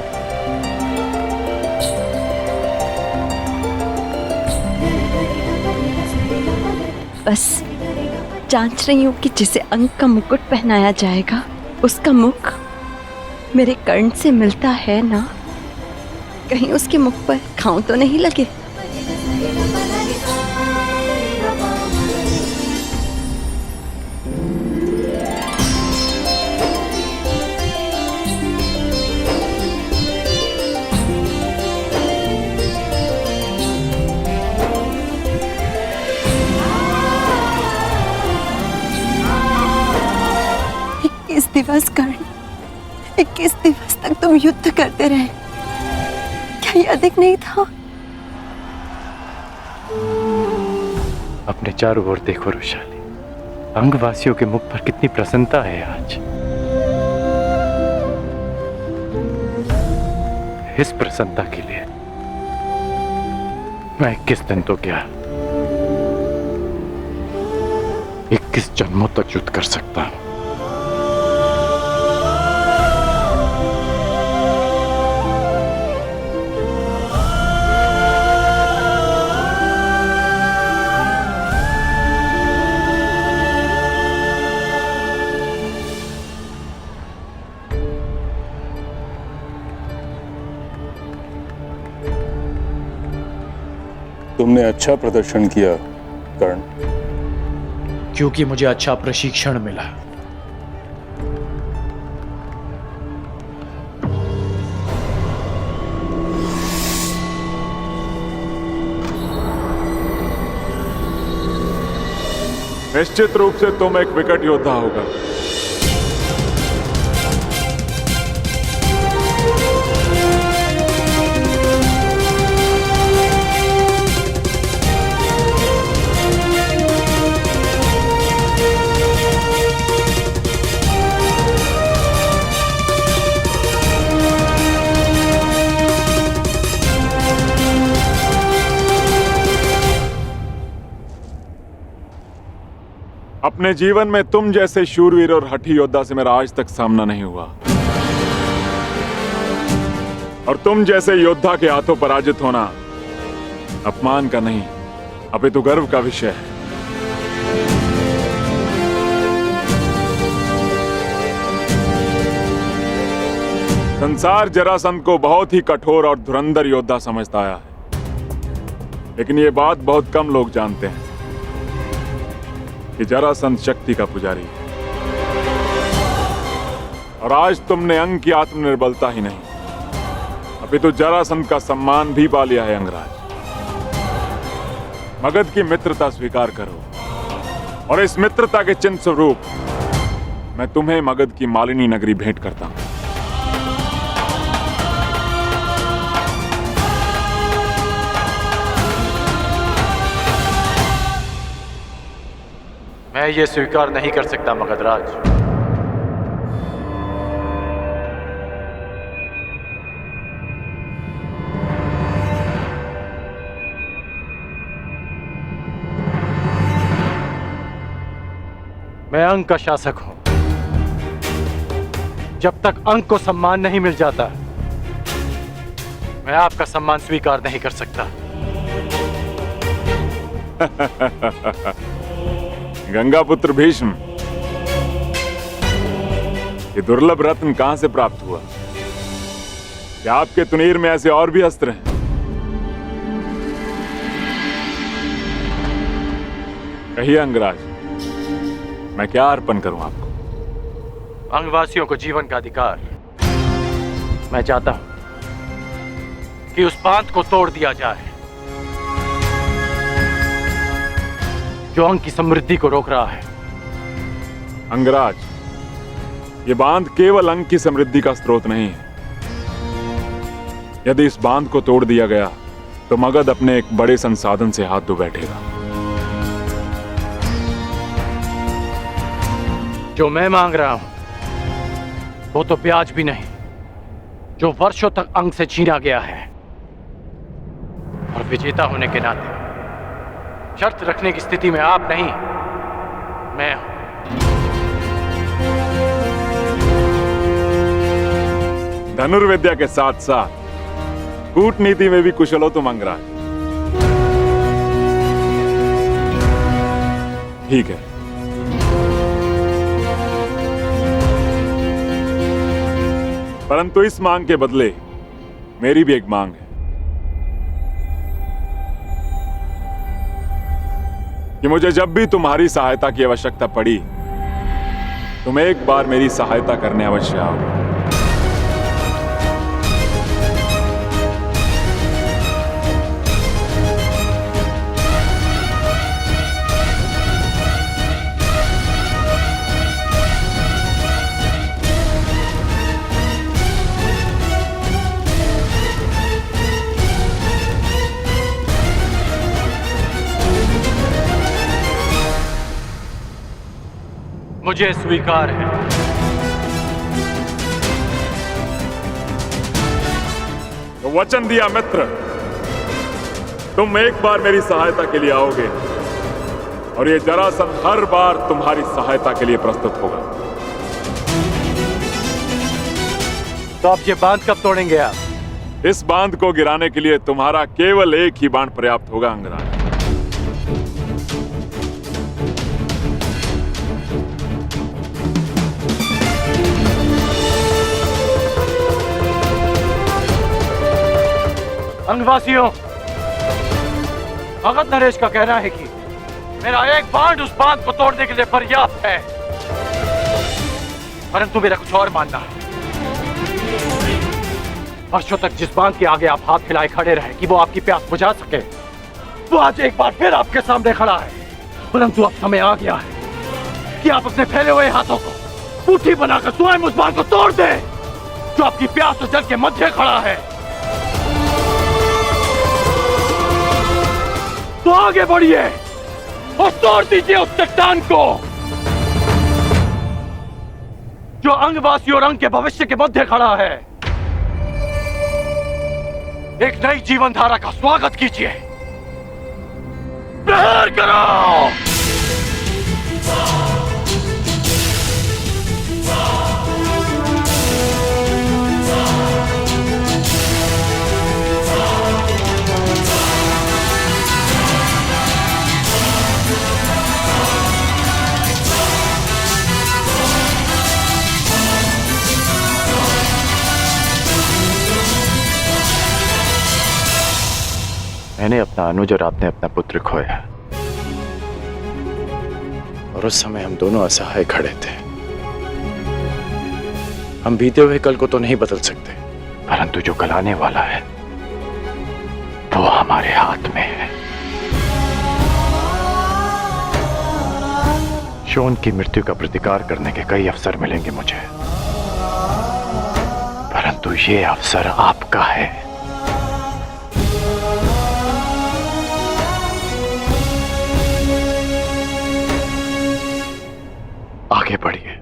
बस जांच रही हूँ कि जिसे अंक का मुकुट पहनाया जाएगा उसका मुख मेरे कर्ण से मिलता है ना, कहीं उसके मुख पर घाव तो नहीं लगे। दिवस कर्ण, 21 दिवस तक तुम युद्ध करते रहे, क्या ये अधिक नहीं था? अपने चारों ओर देखो रुशाली, अंगवासियों के मुख पर कितनी प्रसन्नता है आज। इस प्रसन्नता के लिए मैं 21 दिन तो क्या 21 जन्मों तक युद्ध कर सकता हूं। तुमने अच्छा प्रदर्शन किया कर्ण। क्योंकि मुझे अच्छा प्रशिक्षण मिला। निश्चित रूप से तुम एक विकट योद्धा होगा। अपने जीवन में तुम जैसे शूरवीर और हठी योद्धा से मेरा आज तक सामना नहीं हुआ, और तुम जैसे योद्धा के हाथों पराजित होना अपमान का नहीं अपितु गर्व का विषय है। संसार जरासंध को बहुत ही कठोर और धुरंधर योद्धा समझता आया है, लेकिन ये बात बहुत कम लोग जानते हैं कि जरासंध शक्ति का पुजारी है। और आज तुमने अंग की आत्मनिर्बलता ही नहीं अपितु जरासंध का सम्मान भी पा लिया है। अंगराज, मगध की मित्रता स्वीकार करो, और इस मित्रता के चिन्ह स्वरूप मैं तुम्हें मगध की मालिनी नगरी भेंट करता हूं। मैं ये स्वीकार नहीं कर सकता मगधराज। मैं अंग का शासक हूं। जब तक अंग को सम्मान नहीं मिल जाता, मैं आपका सम्मान स्वीकार नहीं कर सकता। गंगापुत्र भीष्म, ये दुर्लभ रत्न कहां से प्राप्त हुआ? क्या आपके तुनीर में ऐसे और भी अस्त्र हैं? कहिए अंगराज, मैं क्या अर्पण करूं आपको? अंगवासियों को जीवन का अधिकार। मैं चाहता हूं कि उस बांध को तोड़ दिया जाए जो अंग की समृद्धि को रोक रहा है। अंगराज, ये बांध केवल अंग की समृद्धि का स्रोत नहीं है। यदि इस बांध को तोड़ दिया गया तो मगध अपने एक बड़े संसाधन से हाथ धो बैठेगा। जो मैं मांग रहा हूं वो तो ब्याज भी नहीं, जो वर्षों तक अंग से छीना गया है। और विजेता होने के नाते शर्त रखने की स्थिति में आप नहीं, मैं हूं। धनुर्विद्या के साथ साथ कूटनीति में भी कुशल हो तुम अंगराज। ठीक है, परंतु इस मांग के बदले मेरी भी एक मांग है कि मुझे जब भी तुम्हारी सहायता की आवश्यकता पड़ी, तुम एक बार मेरी सहायता करने अवश्य आओ। मुझे स्वीकार है। तो वचन दिया मित्र, तुम एक बार मेरी सहायता के लिए आओगे और ये जरासंध हर बार तुम्हारी सहायता के लिए प्रस्तुत होगा। तो आप ये बांध कब तोड़ेंगे आप? इस बांध को गिराने के लिए तुम्हारा केवल एक ही बाण पर्याप्त होगा अंगराज। अंगवासियों, भगत नरेश का कहना है कि मेरा एक बाण उस बांध को तोड़ने के लिए पर्याप्त है, परंतु मेरा कुछ और मानना है। वर्षों तक जिस बांध के आगे आप हाथ फैलाए खड़े रहे कि वो आपकी प्यास बुझा सके, वो आज एक बार फिर आपके सामने खड़ा है। परंतु अब समय आ गया है कि आप अपने फैले हुए हाथों को मुट्ठी बनाकर स्वयं उस बांध को तोड़ दें जो आपकी प्यास और जल के मध्य खड़ा है। तो आगे बढ़िए और तोड़ दीजिए उस चट्टान को जो अंगवासी और अंग के भविष्य के मध्य खड़ा है। एक नई जीवन धारा का स्वागत कीजिए। प्रहार करो। मैंने अपना अनुज और आपने अपना पुत्र खोया, और उस समय हम दोनों असहाय खड़े थे। हम बीते हुए कल को तो नहीं बदल सकते, परंतु जो कल आने वाला है वो हमारे हाथ में है। शोन की मृत्यु का प्रतिकार करने के कई अवसर मिलेंगे मुझे, परंतु ये अवसर आपका है। आगे बढ़िए।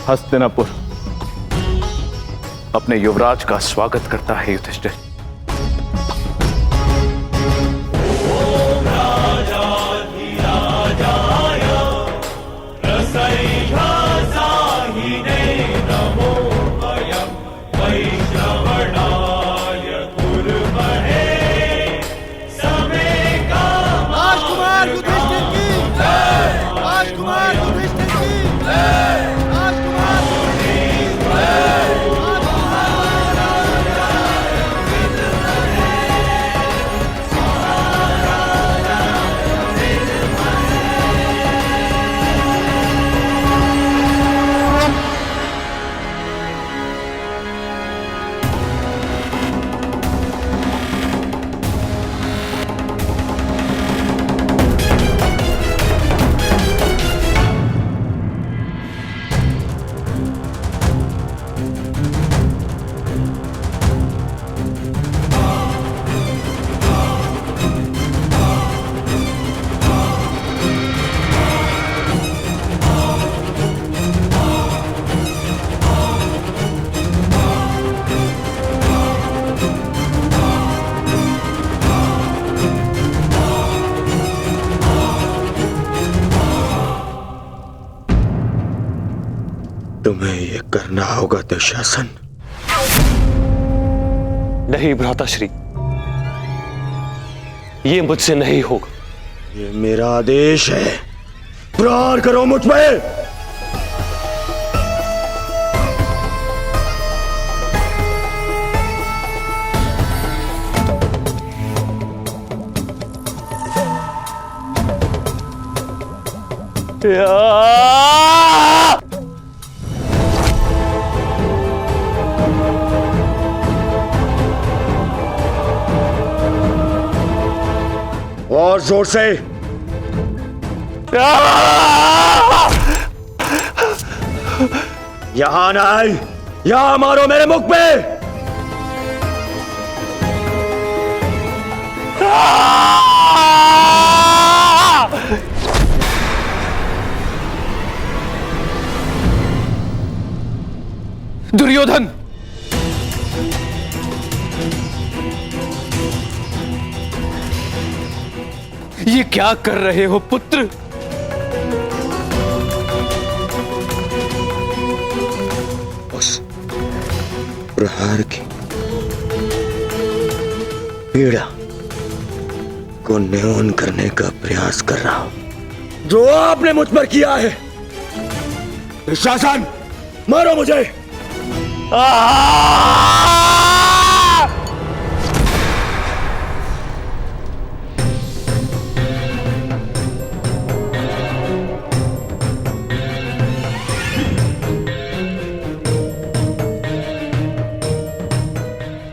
हस्तिनापुर अपने युवराज का स्वागत करता है युधिष्ठिर। करना होगा दुशासन। नहीं भ्राताश्री, ये मुझसे नहीं होगा। ये मेरा आदेश है, प्रहार करो मुझ पे। और जोर से। यहां ना आए, यहां मारो मेरे मुख पे। दुर्योधन, ये क्या कर रहे हो पुत्र? उस प्रहार की पीड़ा को न्यून करने का प्रयास कर रहा हूं जो आपने मुझ पर किया है। शासन, मारो मुझे।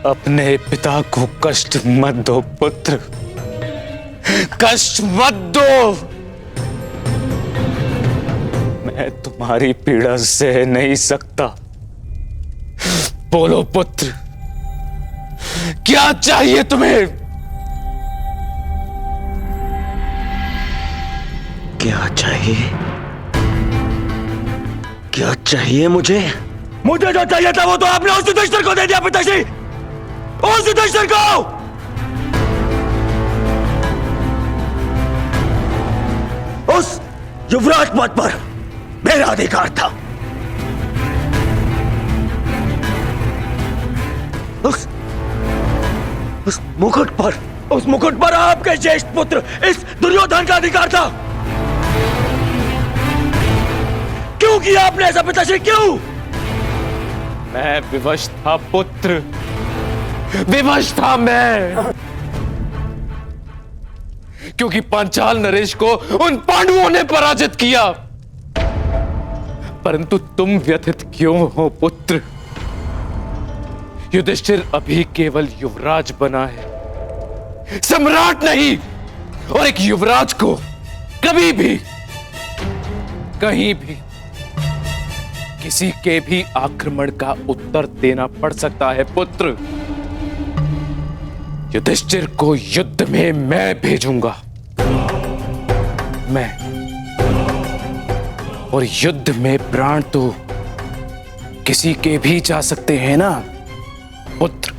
अपने पिता को कष्ट मत दो पुत्र, कष्ट मत दो। मैं तुम्हारी पीड़ा सह नहीं सकता। बोलो पुत्र, क्या चाहिए तुम्हें? क्या चाहिए? क्या चाहिए मुझे? मुझे जो चाहिए था वो तो आपने उस युधिष्ठिर को दे दिया पिताश्री, उस युधिष्ठिर को। उस युवराज पद पर मेरा अधिकार था। उस मुकुट पर, उस मुकुट पर आपके ज्येष्ठ पुत्र इस दुर्योधन का अधिकार था। क्यों किया आपने ऐसा पिताश्री, क्यों? मैं विवश था पुत्र, विवश था मैं, क्योंकि पांचाल नरेश को उन पांडवों ने पराजित किया। परंतु तुम व्यथित क्यों हो पुत्र? युधिष्ठिर अभी केवल युवराज बना है, सम्राट नहीं। और एक युवराज को कभी भी, कहीं भी, किसी के भी आक्रमण का उत्तर देना पड़ सकता है पुत्र। युधिष्ठिर को युद्ध में मैं भेजूंगा, मैं। और युद्ध में प्राण तो किसी के भी जा सकते हैं ना पुत्र।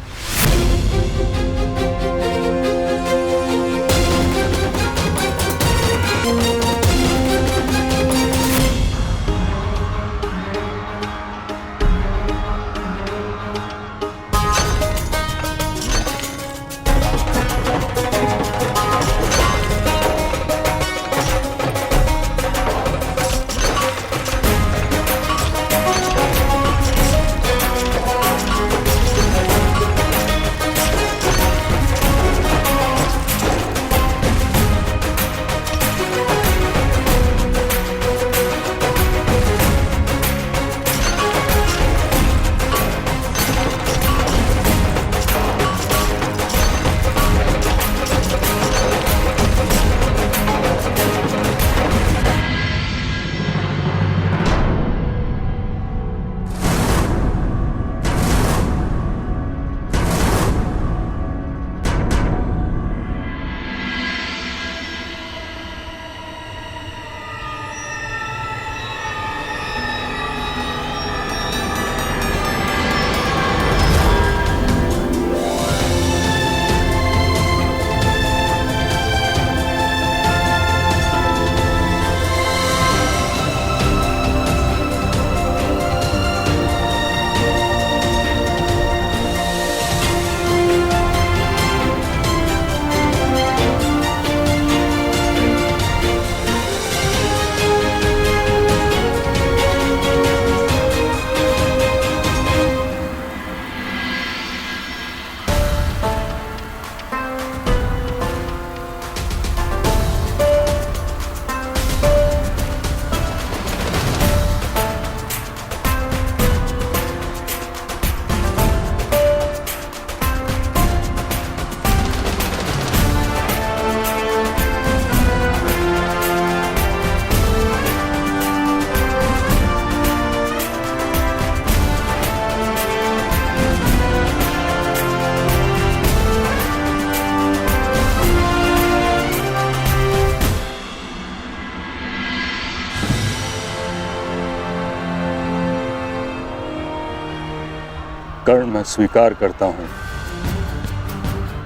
कर्ण, मैं स्वीकार करता हूं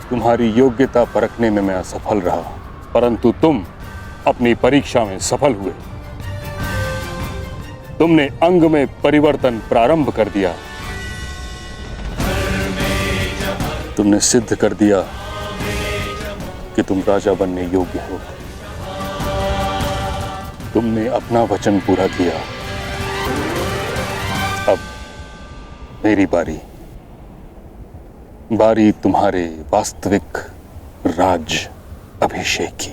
तुम्हारी योग्यता परखने में मैं असफल रहा, परंतु तुम अपनी परीक्षा में सफल हुए। तुमने अंग में परिवर्तन प्रारंभ कर दिया। तुमने सिद्ध कर दिया कि तुम राजा बनने योग्य हो। तुमने अपना वचन पूरा किया। अब मेरी बारी तुम्हारे वास्तविक राज अभिषेक की।